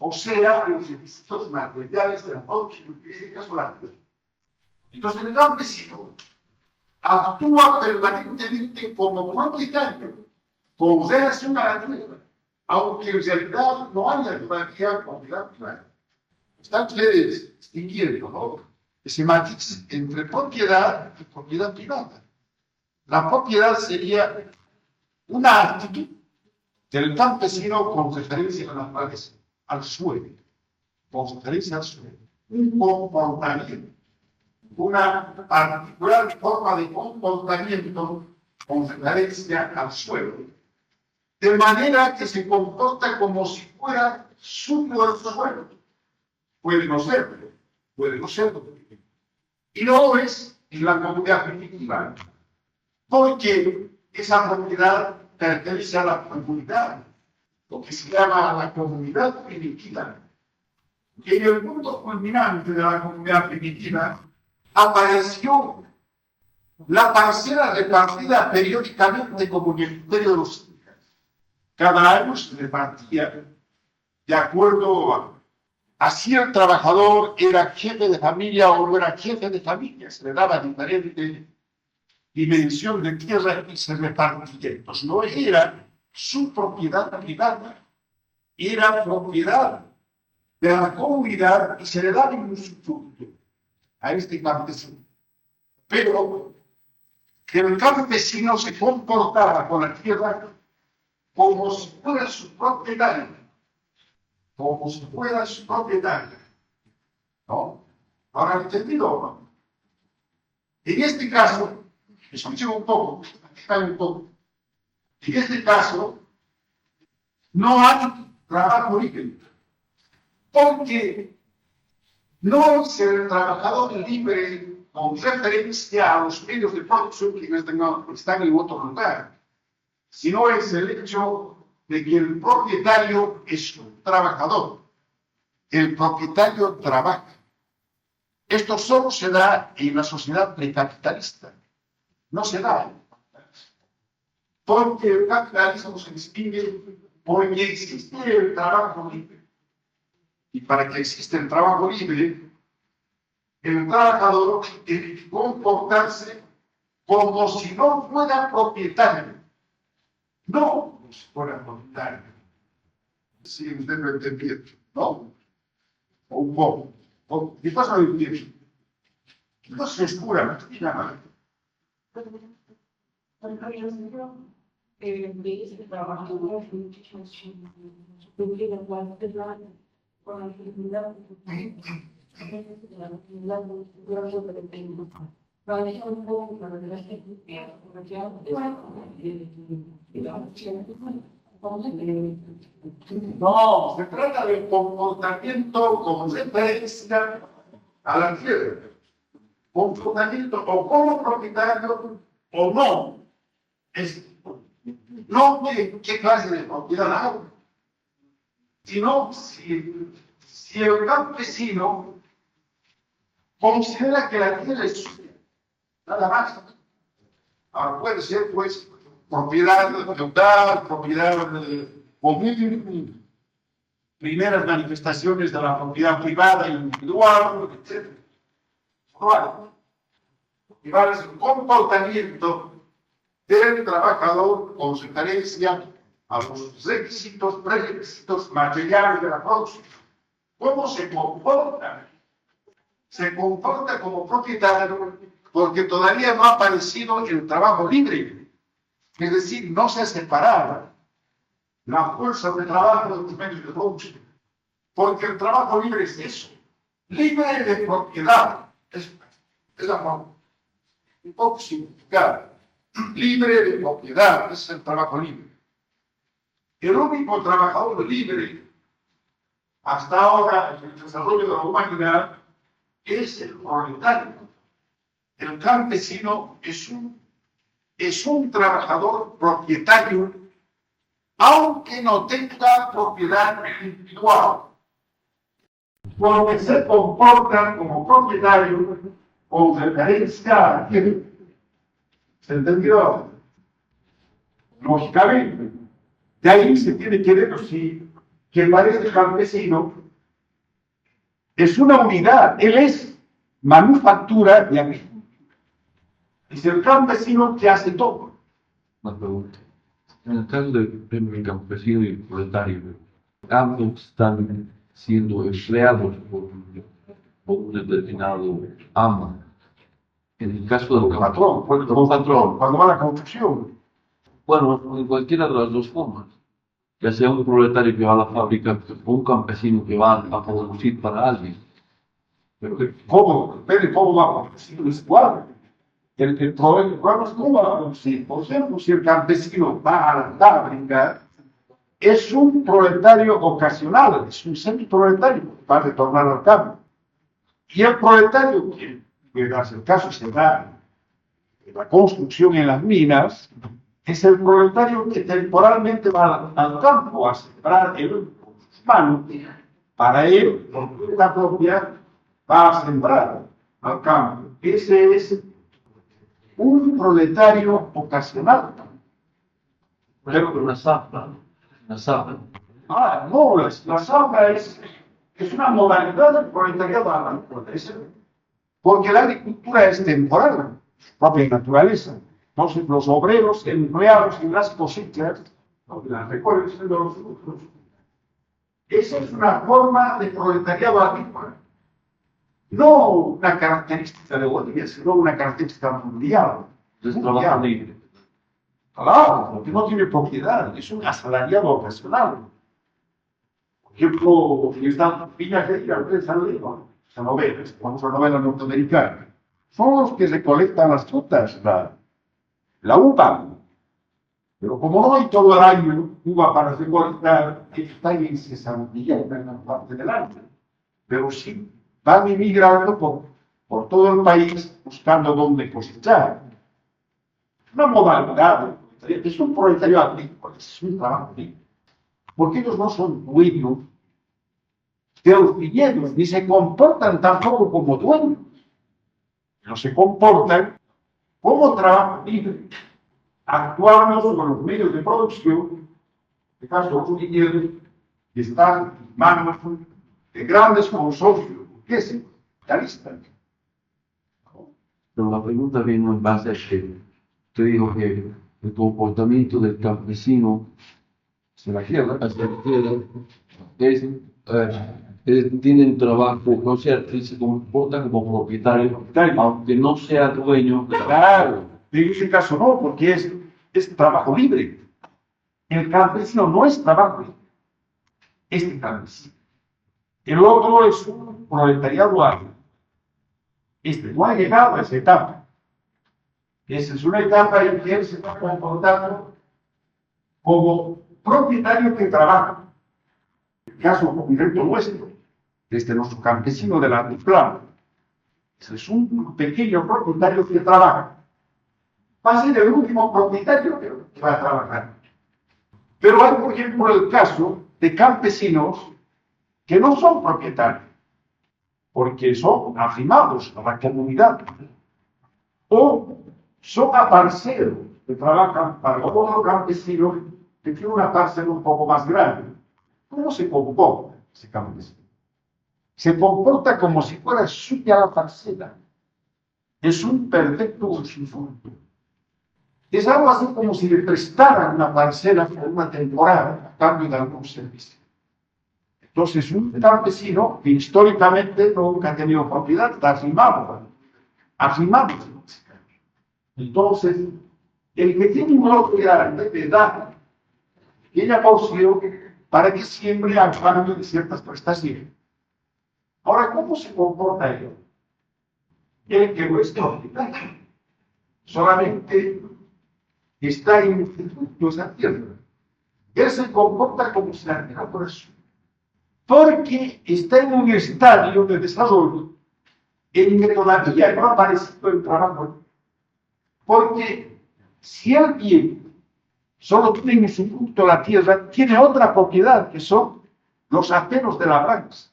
o sea, a los requisitos materiales de la producción física solar. Entonces el campesino actúa permanentemente como propietario, con relación a la tierra, aunque en realidad no haya todavía propiedad privada. Están ustedes distinguiendo, ¿no? Ese matiz entre propiedad y propiedad privada. La propiedad sería una actitud del campesino con referencia a la naturaleza, al suelo, con referencia al suelo, un comportamiento, una particular forma de comportamiento con referencia al suelo, de manera que se comporta como si fuera suyo el suelo. Puede no serlo, puede no serlo. Y no es en la comunidad primitiva, porque esa propiedad pertenece a la comunidad, lo que se llama la comunidad primitiva. Y en el punto culminante de la comunidad primitiva apareció la parcela repartida periódicamente como en el imperio de los incas. Cada año se repartía de acuerdo a si el trabajador era jefe de familia o no era jefe de familia. Se le daba diferente dimensión de tierra y se repartía. Entonces no era su propiedad privada, era propiedad de la comunidad y se le daba un usufructo. a este campesino. Pero el campesino se comportaba con la tierra como si fuera su propietario. Como si fuera su propietario. ¿No? ¿Ahora han entendido o no? En este caso, escuchen un poco, un poco. En este caso, no hay trabajo libre. Porque no es el trabajador libre con referencia a los medios de producción que están en otro lugar, sino es el hecho de que el propietario es un trabajador. El propietario trabaja. Esto solo se da en la sociedad precapitalista. No se da en el capitalismo. Porque el capitalismo se distingue porque existe el trabajo libre. Y para que exista el trabajo libre, el trabajador tiene que comportarse como si no fuera propietario. No como si fuera propietario. Si usted lo entendió, ¿no? O un poco. ¿Qué pasa hoy en día? Entonces es pura mentira. No, se trata del comportamiento con referencia a la tierra. Comportamiento o como propietario o no. No qué clase de propiedad hay, sino si el campesino considera que la tierra es suya, nada más. Ahora puede ser, pues, propiedad feudal, propiedad o primeras manifestaciones de la propiedad privada individual, etc. Igual es un comportamiento del trabajador con referencia a los requisitos, prerequisitos materiales de la producción. ¿Cómo se comporta? Se comporta como propietario porque todavía no ha aparecido el trabajo libre. Es decir, no se separa la fuerza de trabajo de los medios de producción. Porque el trabajo libre es eso. Libre de propiedad. Es la forma. Un poco significado. Libre de propiedad, es el trabajo libre. El único trabajador libre, hasta ahora, en el desarrollo de la humanidad, es el proletario. El campesino es un trabajador propietario, aunque no tenga propiedad individual, porque se comporta como propietario con referencia a ¿se entendió? Lógicamente, de ahí se tiene que deducir que el maestro campesino es una unidad, él es manufactura y agricultura. Es el campesino que hace todo. Una pregunta. En el caso del campesino y el proletario, ambos están siendo empleados por un determinado amo. En el caso del Patrón, cuando va a la construcción. bueno, en cualquiera de las dos formas, ya sea un proletario que va a la fábrica o un campesino que va a producir para alguien. Pero ¿cómo va a producir? Es igual. El problema es cómo va a producir. Por ejemplo, si el campesino va a la fábrica, es un proletario ocasional, es un semi-proletario, va a retornar al campo. Y el proletario, que en el caso se da en la construcción en las minas, es el proletario que temporalmente va al campo a sembrar él con sus manos. Para él, por cuenta propia, va a sembrar al campo. Ese es un proletario ocasional. Por ejemplo, una zafra. No, la zafra es una modalidad del proletariado agrícola. Porque la agricultura es temporal, su propia naturaleza. Entonces, los obreros empleados en las cosechas, las recolección de los frutos, esa es una forma de proletariado agrícola. no una característica de Bolivia, sino una característica mundial. Es trabajo libre. Claro, porque no tiene propiedad, es un asalariado ocasional. Por ejemplo, están Piña Gelera, esa novela, vamos a la novela norteamericana. Son los que recolectan las frutas, la uva. Pero como no hay todo el año uva para recolectar, está en cesantía en gran parte del año. Pero sí van emigrando por todo el país buscando dónde cosechar. Una modalidad, es un proletariado agrícola, es un trabajo agrícola. Porque ellos no son dueños de los viñedos, ni se comportan tampoco como dueños. No se comportan como trabajo libre. Actuamos con los medios de producción, en este caso los viñedos, que están en manos de grandes consorcios, que se capitalistas. Pero la pregunta vino en base a que te digo que el comportamiento del campesino Se la tierra. hacia la tierra tienen trabajo, o sea, que se comportan como propietario, aunque no sea dueño. Claro, en ese caso no, porque es trabajo libre. El campesino no es trabajo libre, es campesino. El otro es un proletariado agrícola. No ha llegado a esa etapa. Esa es una etapa en que él se está comportando como propietario que trabaja. El caso concreto nuestro, desde nuestro campesino del altiplano, es un pequeño propietario que trabaja. Va a ser el último propietario que va a trabajar. Pero hay, por ejemplo, el caso de campesinos que no son propietarios, porque son arrimados a la comunidad, o son aparceros que trabajan para otro campesino que tiene una parcela un poco más grande. ¿Cómo se comporta ese campesino? Se comporta como si fuera suya la parcela. Es un perfecto usufructo. Es algo así como si le prestaran una parcela por una temporada a cambio de algún servicio. Entonces, un campesino que históricamente nunca ha tenido propiedad está arrimado. Entonces, el que tiene una propiedad de da pequeña porción para que siempre a cambio de ciertas prestaciones. Ahora, ¿cómo se comporta ello? El que no es propietario solamente está en esa tierra. Él se comporta como si la tierra fuera suya. Porque está en un estadio de desarrollo en que todavía no ha aparecido el trabajo. Porque si alguien solo tiene en su punto la tierra, tiene otra propiedad que son los aperos de labranza.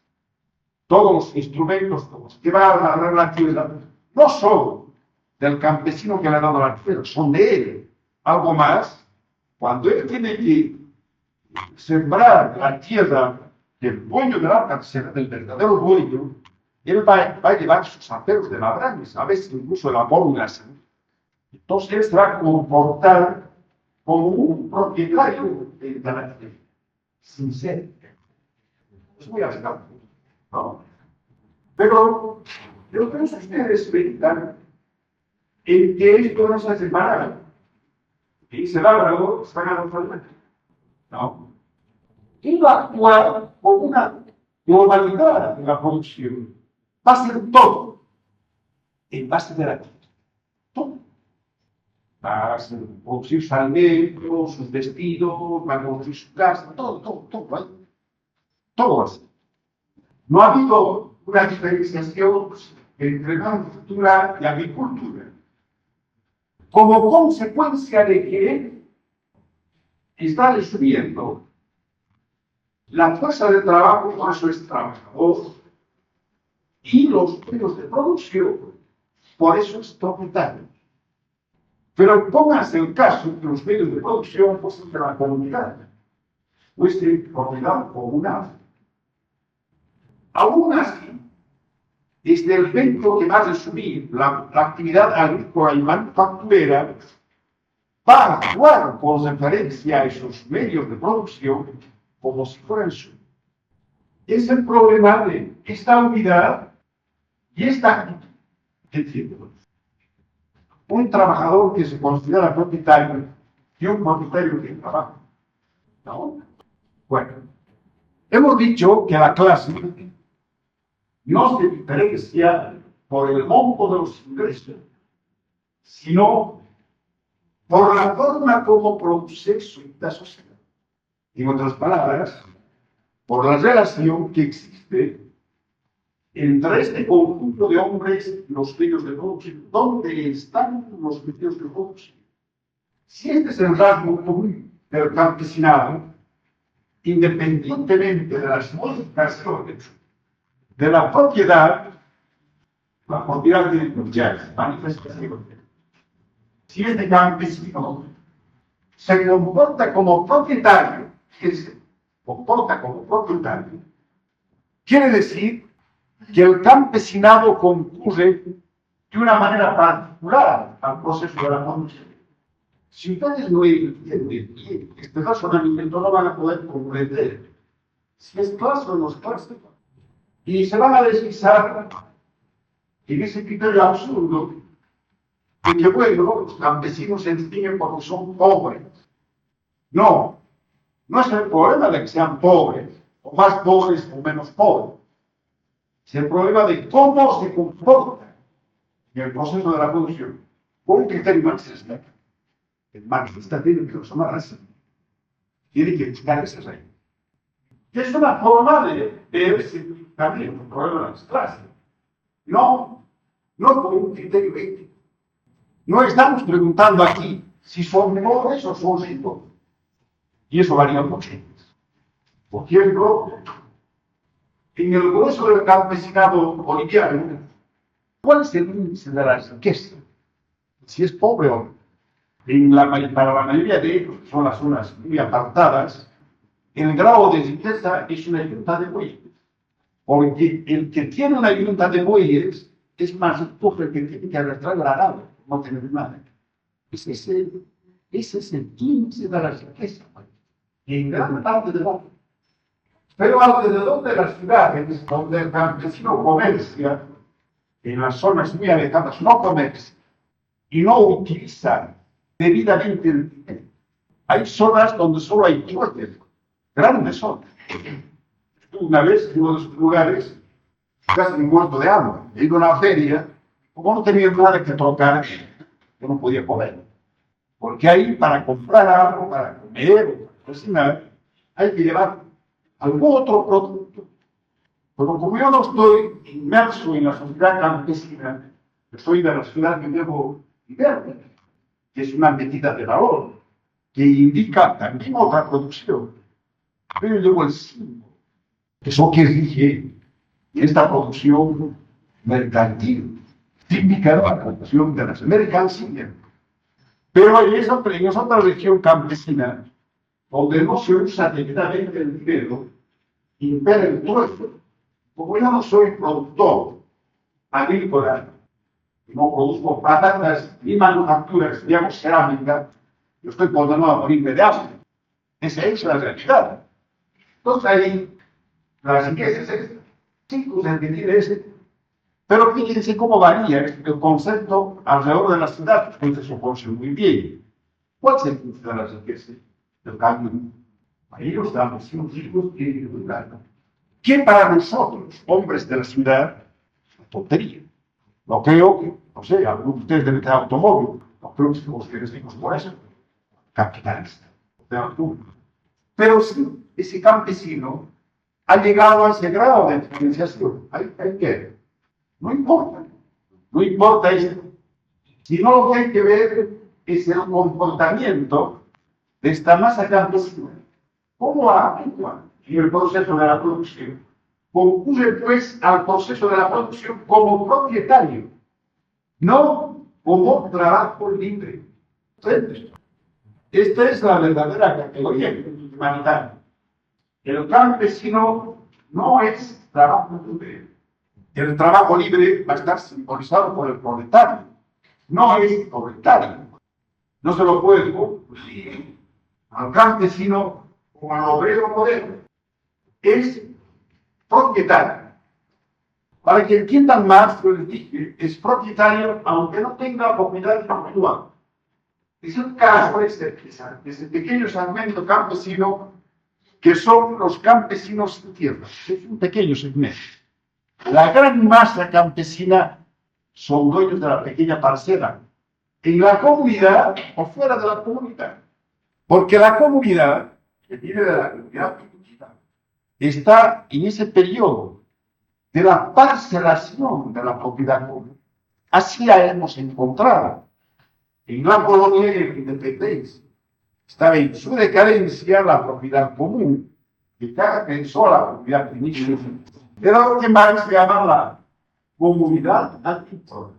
Todos los instrumentos que va a labrar la tierra no son del campesino que le ha dado la tierra, son de él. Algo más, cuando él tiene que sembrar la tierra del dueño de la parcela, del verdadero dueño, él va a llevar sus aperos de labranza, a veces incluso el abóngas. Entonces él se va a comportar como un propietario de la tierra, sin ser. Es muy abstracto, ¿no? Pero yo creo que ustedes verifican en que esto no se hace para y se labrador está ganando. ¿No? Y va a actuar como una globalidad de la producción. Va a ser todo en base de la tierra. Todo. Va a producir sus alimentos, sus vestidos, va a producir su casa, todo. Todo así. No ha habido una diferenciación entre manufactura y agricultura. Como consecuencia de que está subiendo la fuerza de trabajo, por eso es trabajador, y los medios de producción, por eso es propietario. Pero póngase el caso que los medios de producción fuesen de la comunidad, fuese propiedad comunal. Aún así, desde el evento que va a resumir la actividad agrícola y manufacturera, va a actuar con referencia a esos medios de producción como si fueran suyos. Es el problema de esta unidad Y esta actitud, es decir, un trabajador que se considera propietario y un propietario que trabaja, ¿no? Bueno, hemos dicho que la clase no se diferencia por el monto de los ingresos, sino por la forma como produce su vida social. En otras palabras, por la relación que existe entre este conjunto de hombres y los medios de producción. ¿Dónde están los medios de producción? Si este es el rasgo común del campesinado, independientemente de las modificaciones de la propiedad de ya manifestación, si este campesino se comporta como propietario, quiere decir que el campesinado concurre de una manera particular al proceso de la producción. Si ustedes no entienden bien este razonamiento, no van a poder comprender si es clásico o no es clásico. Y se van a deslizar en ese criterio absurdo de que, bueno, los campesinos se distinguen porque son pobres. No, no es el problema de que sean pobres, o más pobres o menos pobres. Es el problema de cómo se comportan en el proceso de la producción. Con un criterio marxista. El marxista tiene que usar raza. Tiene que buscar esa raíz. Es una forma de ver también el problema de las clases. No con un criterio ético. No estamos preguntando aquí si son pobres o son ricos. Y eso varía mucho. Por ejemplo, en el grueso del campesinado boliviano, ¿cuál es el índice de la riqueza? Si es pobre o no. Para la mayoría de ellos, que son las zonas muy apartadas, el grado de riqueza es una yunta de bueyes. Porque el que tiene una yunta de bueyes es más rico que el que tiene que arrastrar el arado, no tener nada. Ese es el índice de la riqueza. Y en gran parte del mundo. Pero alrededor de las ciudades, donde el campesino comercia, en las zonas muy alejadas no comercia y no utiliza debidamente el dinero. Hay zonas donde solo hay trueques, grandes zonas. Estuve una vez en uno de esos lugares, casi muerto de hambre. He ido a una feria, como no tenía nada que trocar, yo no podía comer. Porque ahí, para comprar algo, para comer o para cocinar, hay que llevar algún otro producto. Pero como yo no estoy inmerso en la sociedad campesina, yo soy de la ciudad que debo vivir, que es una medida de valor, que indica también otra producción. Pero yo llevo el símbolo. Eso que rige esta producción mercantil, típica de la producción de las mercancías. Pero es otra región campesina, donde no se usa debidamente el dinero, impera el trueque. Como yo no soy productor agrícola, no produzco patatas ni manufacturas, digamos cerámica, yo estoy condenado a morirme de hambre. Esa es la realidad. Entonces ahí, la riqueza es esta. Sí, usted tiene ese. Pero fíjense cómo varía el concepto alrededor de la ciudad. Ustedes se conocen muy bien. ¿Cuál es el concepto de la riqueza? El cambio. Ahí los campesinos ricos tienen que buscar. ¿Qué para nosotros, hombres de la ciudad, es una tontería? No creo que, no sé, algunos de ustedes deben tener automóvil. No creo que ustedes ricos por eso. Capitalista. Pero sí, ese campesino ha llegado a ese grado de diferenciación. ¿Hay qué? No importa eso. Sino lo que hay que ver es el comportamiento de esta masa campesina. ¿Cómo actúa en el proceso de la producción? Concurre pues al proceso de la producción como propietario, no como trabajo libre. Esta es la verdadera categoría humanitaria. El campesino no es trabajo libre. El trabajo libre va a estar simbolizado por el proletario. No es proletario. No se lo puede confundir al campesino como al obrero moderno. Es propietario. Para que entiendan más, yo les dije, es propietario aunque no tenga propiedad individual. Es un caso ese pequeño segmento campesino que son los campesinos de tierra. Es un pequeño segmento. La gran masa campesina son dueños de la pequeña parcela, en la comunidad o fuera de la comunidad. Porque la comunidad, que viene de la comunidad primitiva, está en ese periodo de la parcelación de la propiedad común. Así la hemos encontrado en la colonia y en la independencia. Estaba en su decadencia la propiedad común, que ya pensó la propiedad primitiva. Era lo que Marx llama la comunidad agrícola.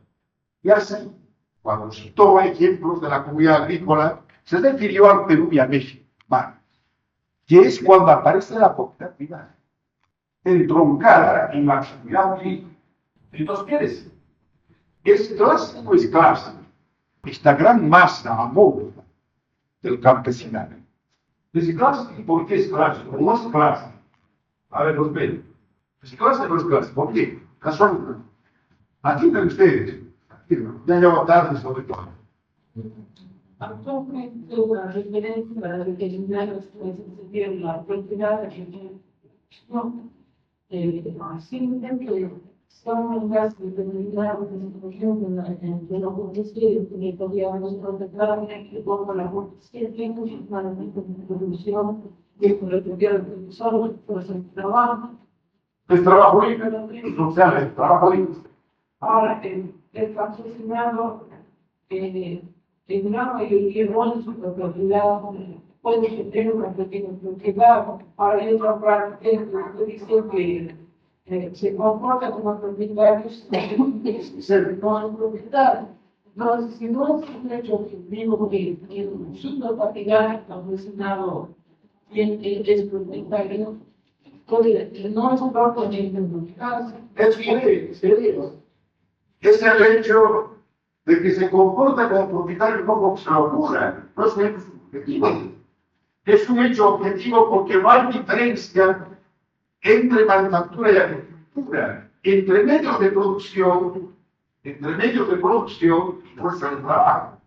Y así, cuando citó ejemplos de la comunidad agrícola, se refirió al Perú y a México, Marx, que es cuando aparece la propiedad privada, entroncada en la comunidad agrícola. Entonces, ¿qué es? ¿Es clase o es clase? Esta gran masa amorfa del campesinado. ¿Es clase? ¿Y por qué es clase? ¿O no es clase? A ver, los ven. ¿Es clase o no es clase? ¿Por qué? Casualmente. Aquí ven ustedes. Ya llevo tarde sobre todo. Actualmente, la referencia para determinar los jueces de la propiedad simplemente son las determinadas de los jueces que podríamos contemplar como la justicia de producción de propiedad de solo por el trabajo. Es trabajo libre, o sea, es trabajo libre. Ahora, el patrocinado en la mayoría de su propiedad puede tener una pequeña propiedad. Para otra parte, dice que se comporta como propietarios se no es propietario. Entonces, si no es un hecho objetivo que su propiedad patrocinado es propietario, entonces no es un propietario de propiedad. Es el hecho de que se comporta como propietario como se lo ocurra. No es un hecho subjetivo. Es un hecho objetivo porque no hay diferencia entre manufactura y agricultura, entre medios de producción y fuerza de trabajo.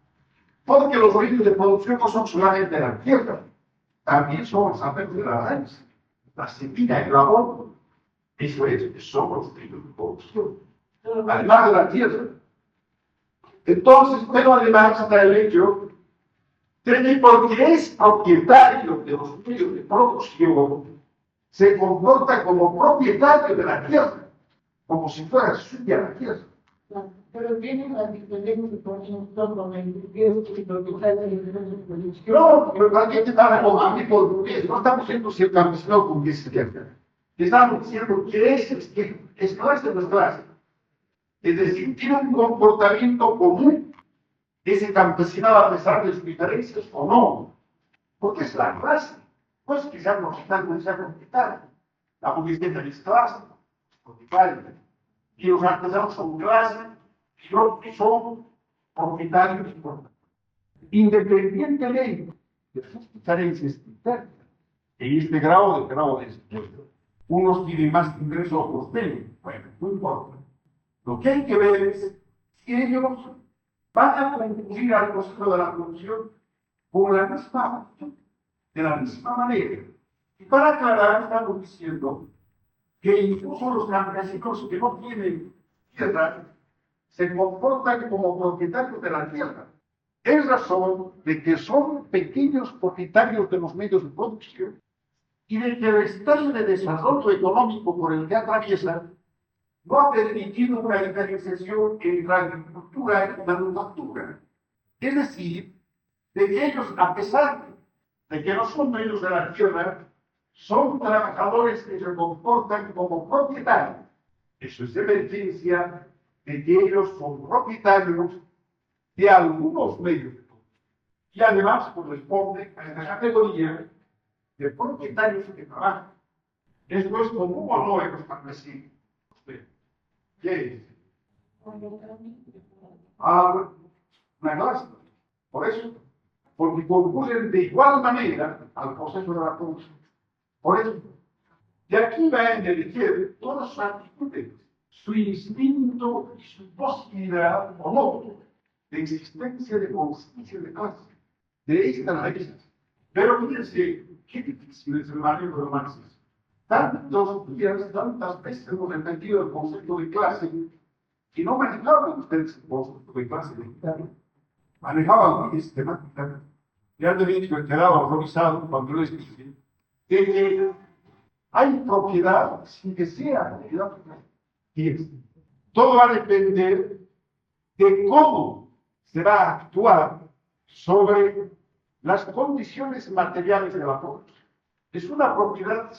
Porque los medios de producción no son solamente la tierra, también son los aspectos de la raíz, la semilla, el labor. Eso es, son los medios de producción. Además de la tierra. Entonces, pero además está el hecho de que porque es propietario de los medios de producción, se comporta como propietario de la tierra, como si fuera suya la tierra. Pero tiene la diferencia por ejemplo con el propietario de la producción. No, pero ¿para qué te estaba con burgués? No estamos diciendo si el campesino burgués es tierra. Estamos diciendo que es clase de las clases. Es decir, tiene un comportamiento común ese campesinado a pesar de sus diferencias o no. Porque es la clase. Pues que sea propietario, que sea propietario. La burguesía es clase, propietario. Y los artesanos son clase, y los que son propietarios y propietarios. Independientemente de sus diferencias internas, en este grado de expuesto, unos tienen más ingresos, otros menos. Bueno, no importa. Lo que hay que ver es si ellos van a concluir al proceso de la producción de la misma manera. Y para aclarar, estamos diciendo que incluso los campesinos que no tienen tierra se comportan como propietarios de la tierra. Es razón de que son pequeños propietarios de los medios de producción y de que el estado de desarrollo económico por el que atraviesan no ha permitido una diferenciación entre agricultura y manufactura. Es decir, de que ellos, a pesar de que no son dueños de la tierra, son trabajadores que se comportan como propietarios. Eso es evidencia de que ellos son propietarios de algunos medios de producción. Y además corresponde a esta categoría de propietarios que trabajan. Esto es común o no en los campesinos. ¿Qué es? Una clase. Por eso, porque concurren de igual manera al proceso de la producción. Por eso, de aquí va a emerger todas sus actitudes su instinto y su posibilidad o no de existencia de conciencia de clase. De esta raíz. Pero fíjense, qué difícil es el manejo del marxismo. Tantos días, tantas veces hemos entendido el concepto de clase y no manejaban ustedes el concepto de clase mexicana. Manejaban muy sistemáticamente. Ya te he dicho que quedaba horrorizado cuando les dije que hay propiedad sin que sea propiedad. Fíjense, todo va a depender de cómo se va a actuar sobre las condiciones materiales de la propiedad. Es una propiedad,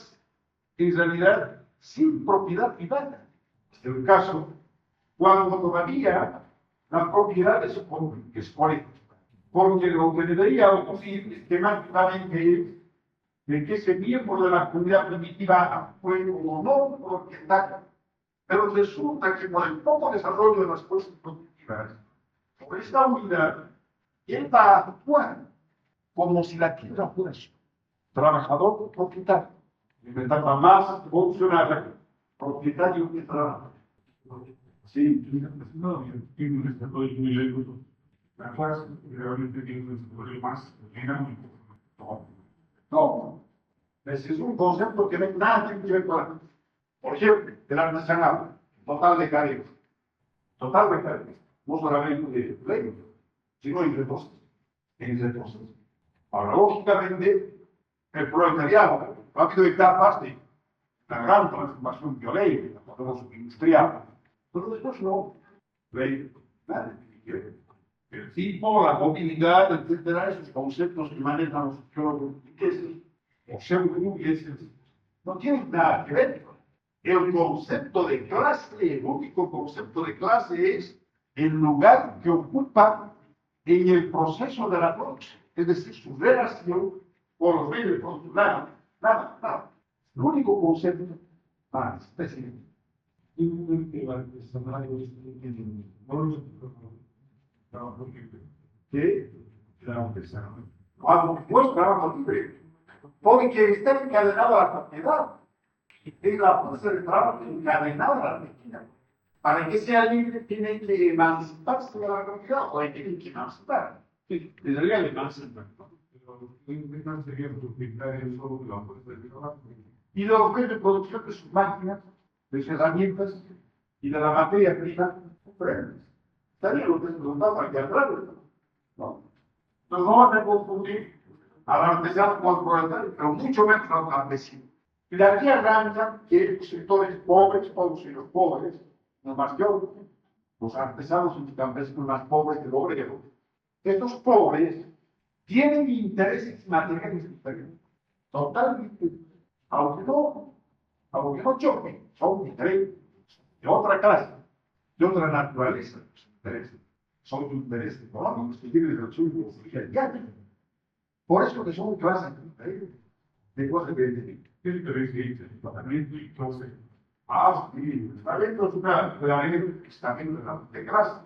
en realidad, sin propiedad privada. Es el caso cuando todavía la propiedad es política. Porque lo que debería ocurrir esquemáticamente es de que ese miembro de la comunidad primitiva fue o no propietario. Pero resulta que por el poco desarrollo de las fuerzas productivas, por esta unidad, él va a actuar como si la tierra fuera su trabajador propietario. En etapa más funcional, propietario que trabaja. Sí, no, tiene un desarrollo muy lejos. La fuerza realmente tiene un desarrollo más dinámico. No, ese es un concepto que no hay nada que ver con la. Por ejemplo, el artesanado, total de carencia. Total de carencia. No solamente de ley, sino entre todos. Ahora, lógicamente, el proletariado ha habido etapas de la gran transformación violenta, la revolución industrial, pero después no. Nada. El tipo, la movilidad, etcétera, esos conceptos que manejan los sociólogos o pseudo-burgueses, no tienen nada que ver. El concepto de clase, el único concepto de clase es el lugar que ocupa en el proceso de la producción, es decir, su relación con los medios de producción. Nada. El único concepto más específico. ¿Qué? Cuando no es trabajo libre, porque está encadenado a la propiedad. Es la fuerza de trabajo encadenada a la máquina. Para que sea libre, tiene que emanciparse de la propiedad, o tiene que emancipar. Sí, en realidad emancipar. Y de los medios de producción de sus máquinas, de sus herramientas y de la materia prima, estaría lo que se preguntaba aquí atrás, ¿no? Entonces no van a confundir al artesano con el proletario, pero mucho menos al campesino. Y de aquí arrancan que los sectores pobres, todos los pobres, los más jóvenes, los artesanos y campesinos más pobres del obrero, estos pobres tienen intereses materiales diferentes, totalmente, aunque no choquen, son diferentes, de otra clase, de otra naturaleza, son intereses económicos que tienen el suyo social. Por eso que son clases diferentes, de cosas que ¿qué interés dice? Tratamiento y clase. Sí, el talento es una estamento de clase.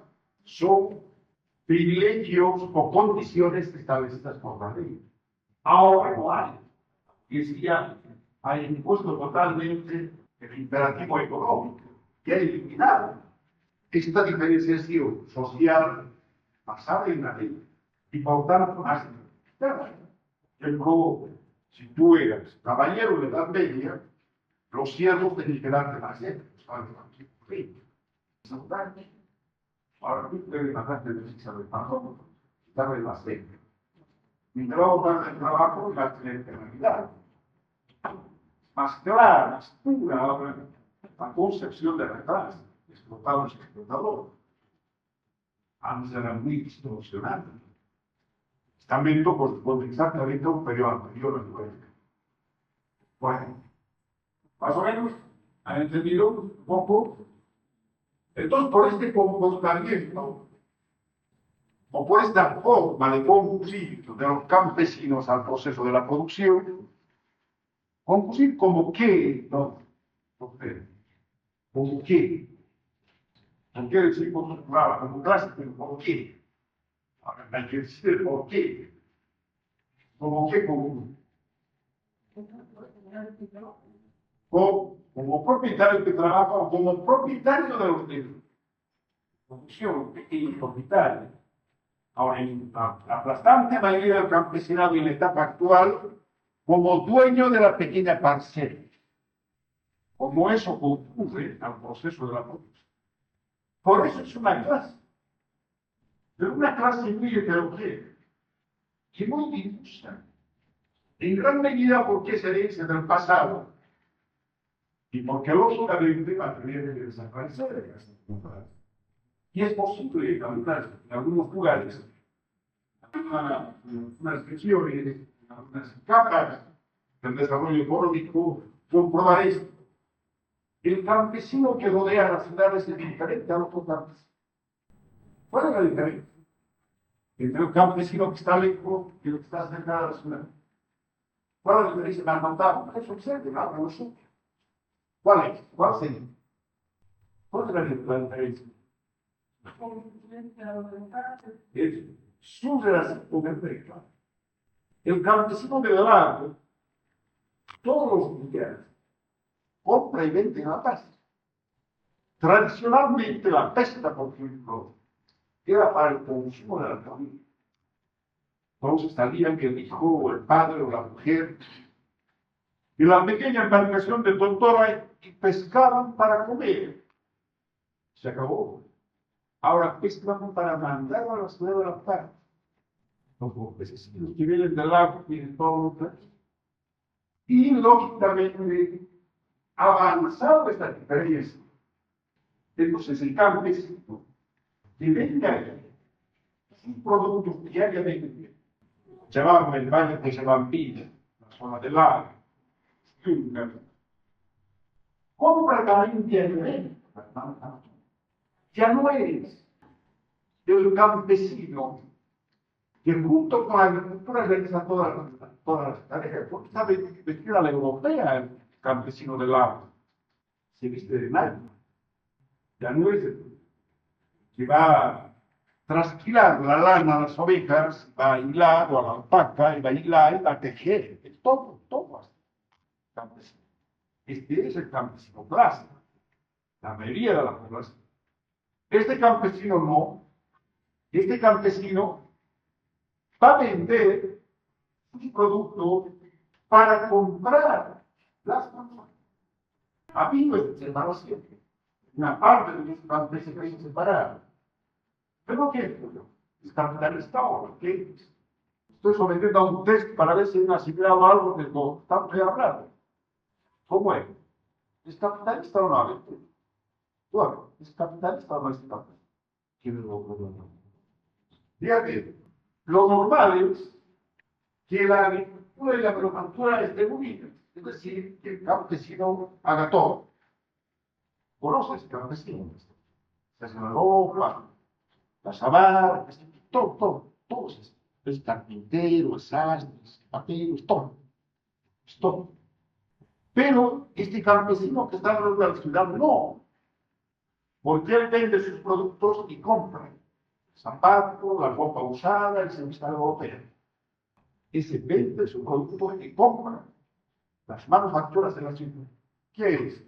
Son privilegios o condiciones establecidas por la ley. Ahora no hay. Y si ya hay impuesto totalmente el imperativo económico, que ha eliminado esta diferenciación social basada en la ley y por tanto más si tú eras caballero de edad media, los siervos tenían que darte más ahora tú debes matarte de precisa del patrón, darle la sed. Mientras vamos a dar el trabajo, va a tener eternidad. Más clara, más pura ahora, la concepción de la clase, explotado y explotador. Antes era muy distorsionada. Estamento corresponde exactamente a un periodo anterior a la huelga. Bueno, más o menos, ¿han entendido un poco? Entonces, por este comportamiento, o por esta forma de conducir de los campesinos al proceso de la producción, conducir como qué, ¿no? Como qué. No quiere decir como clase, pero como qué. Ahora, hay que decir por qué. Como qué, como como propietario que trabaja o como propietario de los bienes. Producción, pequeño propietario. Ahora, en la aplastante mayoría del campesinado en la etapa actual, como dueño de la pequeña parcela. Como eso concurre al proceso de la producción. Por eso es una clase. Pero una clase muy heterogénea y muy difusa. En gran medida porque es herencia del pasado y porque lógicamente va a tener que desaparecer de estas culturas. Y es posible en algunos lugares, unas regiones, unas capas del desarrollo económico, comprobar esto. El campesino que rodea las ciudades es diferente a los otros campesinos. ¿Cuál es la diferencia entre el campesino que está lejos y el que está cerca de la ciudad? ¿Cuál es la diferencia más notable? Eso observe, no lo sé. ¿Cuál es? ¿Cuál sería? ¿Cuál es la diferencia? Es su relación con el mercado. El campesino del lago, todos los días, compra y vende en la pesca. Tradicionalmente la pesca, por ejemplo, era para el consumo de la familia. Entonces salían el hijo o el padre o la mujer y la pequeña embarcación del doctor y pescaban para comer. Se acabó. Ahora pescan para mandar a la ciudad de La Paz. Los pececitos que vienen del lago tienen todo lo que. Y lógicamente, avanzado esta diferencia, entonces el campesino que vende sus productos diariamente, llevaban el valle de Sebambilla, la zona del lago, compra también diariamente. Ya no es el campesino que junto con la agricultura realiza todas las tareas, porque está vestida a la europea el campesino del lago, se viste de nada. Ya no es el que va a trasquilar la lana a las ovejas, va a hilar, o a la alpaca, y va a hilar, y va a tejer, es todo así. Campesino. Este es el campesino clásico, la mayoría de la población. Este campesino no. Este campesino va a vender su producto para comprar las personas. A mí no es separación. Una parte de los campesinos es separada. ¿Pero qué es? Es capitalista o qué es? Estoy sometiendo a un test para ver si me ha asimilado algo de lo que estamos hablando. ¿Cómo es? ¿Es capitalista o no? Bueno, ¿es capitalista o no es capitalista? Fíjate, lo normal es que la agricultura y la agricultura estén unidas. Es decir, que el campesino haga todo. ¿Conoces campesinos? Se hace la ropa, la sabana, todo. Es carpintero, es sastre, es papero, es todo. Pero este campesino que está alrededor de la ciudad, no. Porque él vende sus productos y compra el zapato, la ropa usada, el servicio europeo. Ese vende sus productos y compra las manufacturas de la ciudad. ¿Qué es?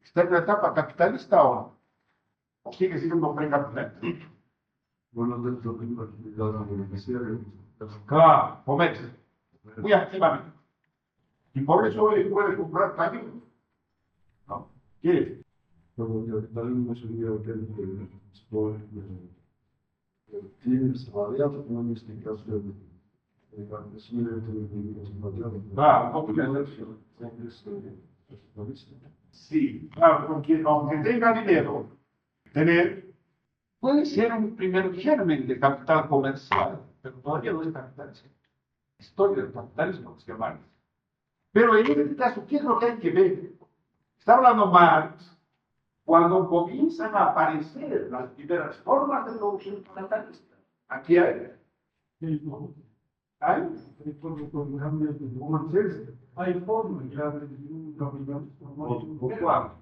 ¿Está en la etapa capitalista o no? ¿O sigue siendo precapitalista? Bueno, dentro de la actividad beneficiaria. Claro, comercio. Muy activamente. Y por eso él puede comprar también. ¿No? ¿Qué es? Pero también no sería que tiene salariado, como en este caso el campesino Claro, sí, claro, porque aunque tenga dinero, puede ser un primer germen de capital comercial, pero todavía no es capitalismo. Historia del capitalismo, que se llama. Pero en este caso, ¿qué es lo que hay que ver? Está hablando Marx cuando comienzan a aparecer las primeras formas de producción capitalista. Aquí hay. Hay formas ya de un capitalismo. ¿Por cuál?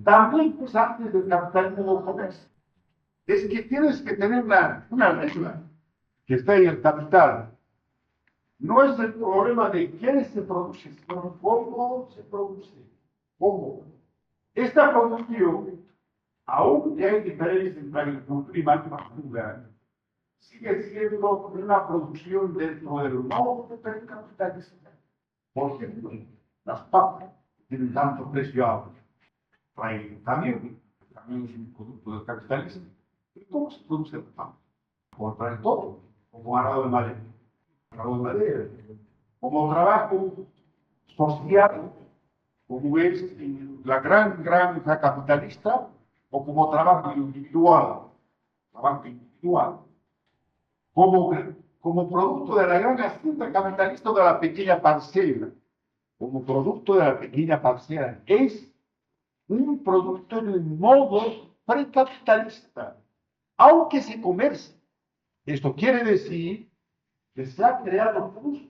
También, pues antes del capitalismo comercio. Es que tienes que tener una regla que está en el capital. No es el problema de qué se produce, sino cómo se produce. ¿Cómo? Esta producción, aunque hay diferencias entre agricultura y manufactura, sigue siendo una producción dentro del modo del capitalismo. Por ejemplo, las papas tienen tanto precio alto. También es un producto del capitalismo. ¿Cómo se produce la papa? Por traer todo, como arado de madera. Como trabajo social, como es la gran granja capitalista, o como trabajo individual, como producto de la gran hacienda capitalista o de la pequeña parcela, como producto de la pequeña parcela, es un producto en un modo precapitalista, aunque se comercie. Esto quiere decir que se ha creado un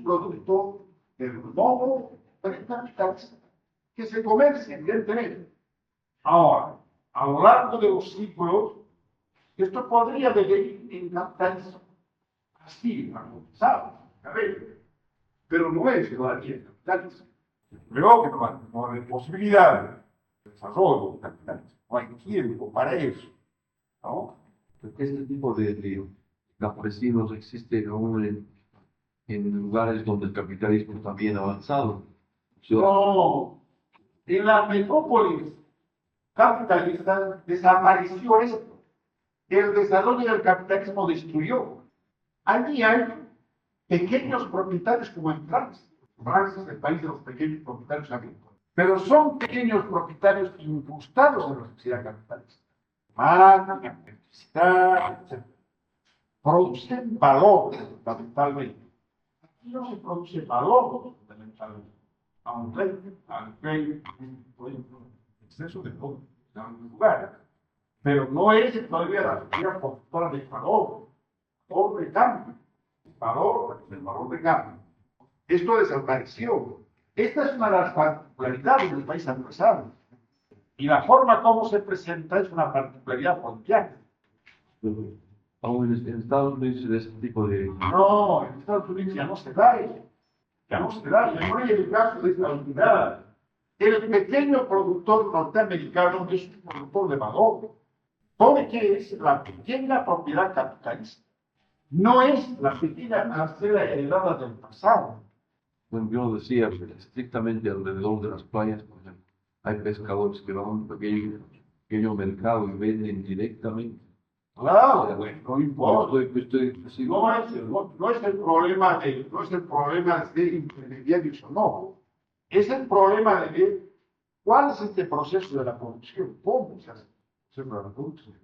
producto del modo precapitalista, que se comercia, evidentemente. Ahora, a lo largo de los siglos, esto podría devenir en capitalismo, así, armonizado, pero no es todavía el capitalismo. Creo que no hay posibilidad de desarrollo del capitalismo, no hay tiempo para eso, ¿no? Este tipo de campesinos existe aún en lugares donde el capitalismo está bien avanzado. No, en las metrópolis capitalistas desapareció esto. El desarrollo del capitalismo destruyó. Allí hay pequeños propietarios como en Francia. Francia es el país de los pequeños propietarios agrícolas. Pero son pequeños propietarios incrustados en la sociedad capitalista. Matan, electricidad, etc. Producen valor fundamentalmente. Aquí no se produce valor fundamentalmente. Aunque hay exceso de todo en algún lugar. Pero no es todavía la sociedad productora de valor de cambio. El valor de cambio. Esto desapareció. Esta es una de las particularidades del país adversario. Y la forma como se presenta es una particularidad colombiana. Aún en Estados Unidos es este tipo de... No, en Estados Unidos ya no se da eso. Ya no se da. Ya no hay el caso de esta unidad. El pequeño productor norteamericano es un productor de valor. Porque es la pequeña propiedad capitalista. No es la pequeña parcela heredada del pasado. Bueno, yo decía, estrictamente alrededor de las playas, por ejemplo, hay pescadores que van a un pequeño mercado y venden directamente. Claro, bueno, no importa. No No es el problema de intermediarios o no. Es el problema de ver cuál es este proceso de la producción, cómo se hace el proceso de la producción.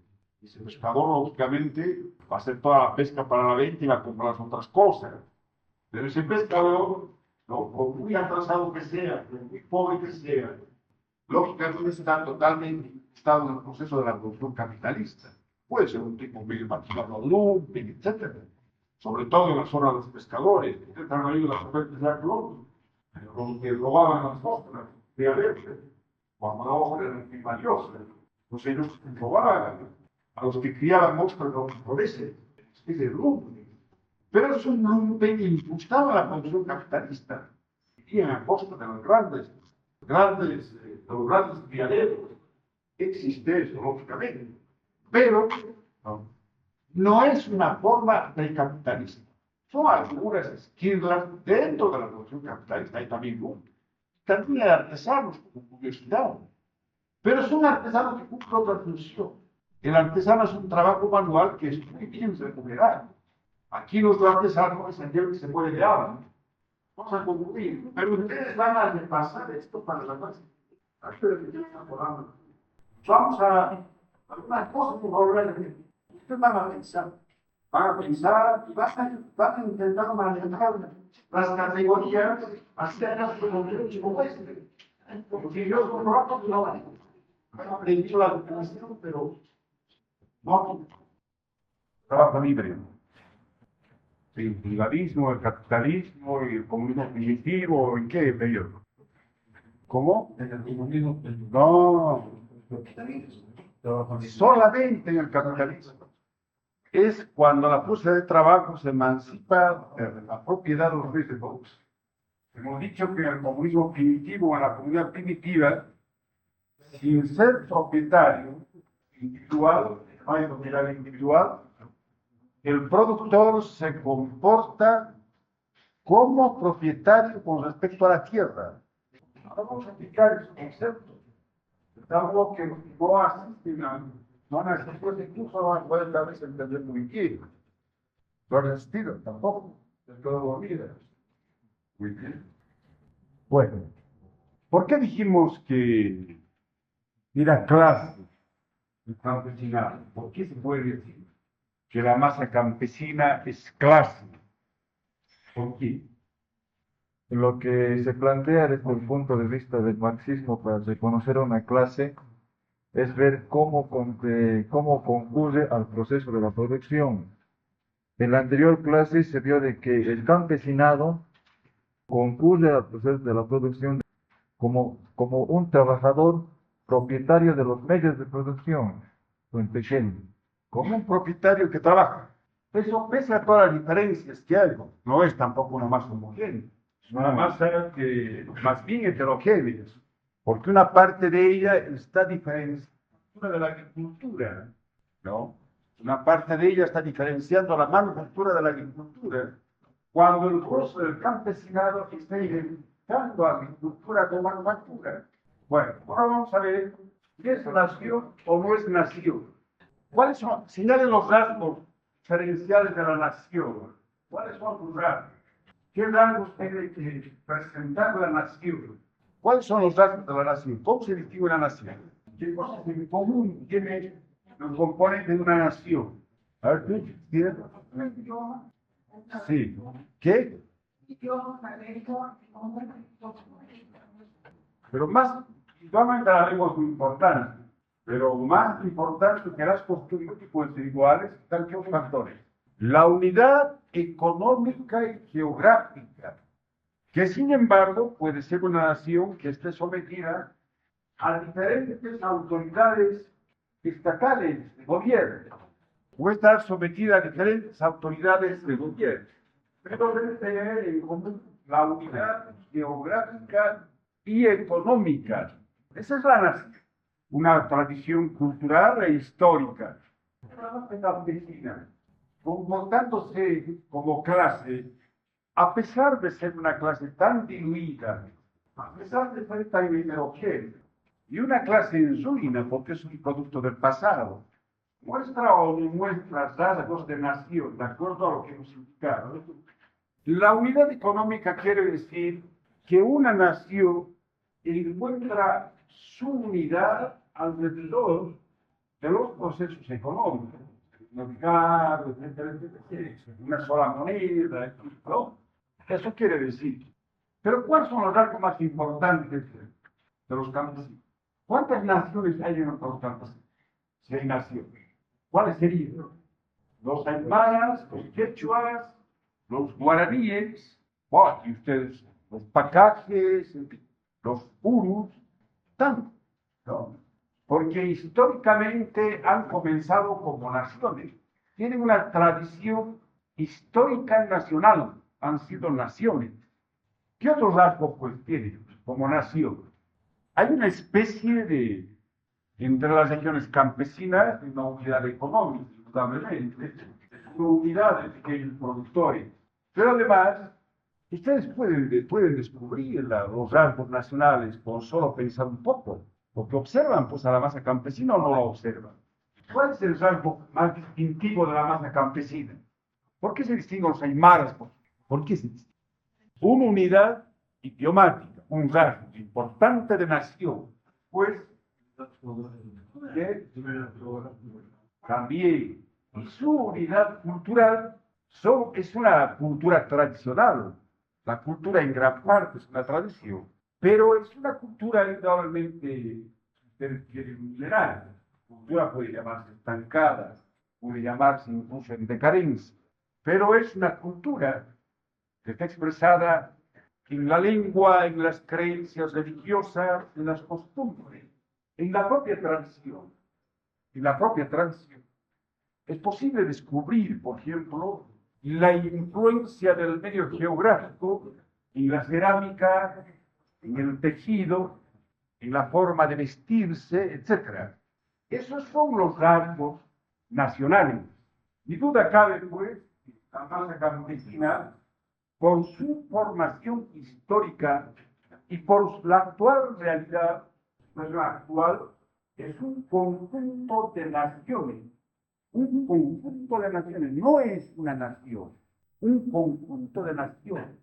Y ese pescador, lógicamente, va a hacer toda la pesca para la venta y va a comprar las otras cosas. Pero ese pescador, por muy atrasado que sea, por muy pobre que sea, lógicamente está totalmente estado en el proceso de la producción capitalista. Puede ser un tipo medio marginado, lumpen, etc. Sobre todo en la zona de los pescadores, que están ahí las ofertas de Aclón, que robaban las ostras de alerta, cuando la ostra era muy valiosa. Entonces ellos robaban a los que criaban ostras de los floreses, es de lumpen. Pero es un lumpen que impulsaba la producción capitalista. Vivían a costa de los grandes criaderos. Existe eso, lógicamente. Pero no es una forma del capitalismo. Son algunas esquirlas dentro de la producción capitalista. Hay también también hay artesanos como curiosidad. Pero son artesanos que cumplen otra función. El artesano es un trabajo manual que es muy bien remunerado. Aquí los artesanos es aquel que se muere de hambre. Vamos a concluir. Pero ustedes van a repasar esto para la base. Vamos a algunas cosas por favor. Ustedes van a pensar y van a intentar manejar las categorías acerca de los derechos como este. Porque yo con rato no aprendí la definición, pero no. Trabajo libre. El privatismo, el capitalismo y el comunismo primitivo, ¿en qué periodo? ¿Cómo? En el comunismo, No, solamente en el capitalismo. es cuando la fuerza de trabajo se emancipa de la propiedad de los bienes de todos. Hemos dicho que en el comunismo primitivo, en la comunidad primitiva, sin ser propietario individual, no hay propiedad individual, el productor se comporta como propietario con respecto a la tierra. Ahora vamos a aplicar ese concepto. Es algo que no asisten a, no han asistido, incluso no pueden tal vez entender muy bien. No han asistido tampoco, de toda la vida. Muy bien. Bueno, ¿por qué dijimos que era clase el campesinado? ¿Por qué se puede decir que la masa campesina es clase? ¿Por qué? Lo que se plantea desde el punto de vista del marxismo para reconocer a una clase es ver cómo concurre al proceso de la producción. En la anterior clase se vio de que el campesinado concurre al proceso de la producción como un trabajador propietario de los medios de producción, en pequeño. Como un propietario que trabaja. Eso pese a todas las diferencias que hay. No es tampoco una masa homogénea. Es una masa que más bien heterogénea. Porque una parte de ella está diferenciada de la agricultura. ¿No? Una parte de ella está diferenciando la manufactura de la agricultura. Cuando el curso del campesinado está identificando agricultura con manufactura. Bueno, ahora vamos a ver si es nación o no es nación. ¿Cuáles son? Señalen los rasgos diferenciales de la nación. ¿Cuáles son sus rasgos? ¿Qué rasgos tiene que presentar la nación? ¿Cuáles son los rasgos de la nación? ¿Cómo se distingue una nación? ¿Qué cosas en común tiene los componentes de una nación? A ver, ¿tú tienes? Sí. ¿Qué? Pero más, igualmente la lengua es muy importante, pero más importante que las costumbres que pueden ser iguales, están que otros factores. La unidad económica y geográfica, que sin embargo puede ser una nación que esté sometida a diferentes autoridades estatales de gobierno. Puede estar sometida a diferentes autoridades de gobierno, pero debe tener en común la unidad geográfica y económica. Esa es la nación, una tradición cultural e histórica. La campesina, comportándose como clase, a pesar de ser una clase tan diluida, a pesar de ser tan heterogénea, y una clase en ruina porque es un producto del pasado, muestra o no muestra rasgos de nación, de acuerdo a lo que hemos indicado. La unidad económica quiere decir que una nación encuentra su unidad alrededor de los procesos económicos, mercado, etcétera, etcétera, una sola moneda, ¿no? Eso quiere decir. Pero ¿cuáles son los rasgos más importantes de los campesinos? ¿Cuántas naciones hay en los campesinos? Si hay naciones. ¿Cuáles serían? Los aymaras, los quechuas, los guaraníes, y ustedes, los pacajes, los purus, tanto, ¿no? Porque históricamente han comenzado como naciones, tienen una tradición histórica nacional, han sido naciones. ¿Qué otros rasgos pues tienen como nación? Hay una especie de, entre las regiones campesinas, una unidad económica, indudablemente, una unidad de pequeños productores. Pero además, ustedes pueden descubrir los rasgos nacionales con solo pensar un poco, porque observan pues a la masa campesina o no la observan. ¿Cuál es el rasgo más distintivo de la masa campesina? ¿Por qué se distinguen los aymaras? ¿Por qué se distinguen? Una unidad idiomática, un rasgo importante de nación, pues también y su unidad cultural es una cultura tradicional. La cultura en gran parte es una tradición, pero es una cultura indudablemente vulnerable. La cultura puede llamarse estancada, puede llamarse incluso en decadencia, pero es una cultura que está expresada en la lengua, en las creencias religiosas, en las costumbres, en la propia tradición. En la propia tradición. Es posible descubrir, por ejemplo, la influencia del medio geográfico en la cerámica, en el tejido, en la forma de vestirse, etc. Esos son los rasgos nacionales. Ni duda cabe, pues, que la masa campesina, por su formación histórica y por la actual realidad, la actual, es un conjunto de naciones. Un conjunto de naciones, no es una nación, un conjunto de naciones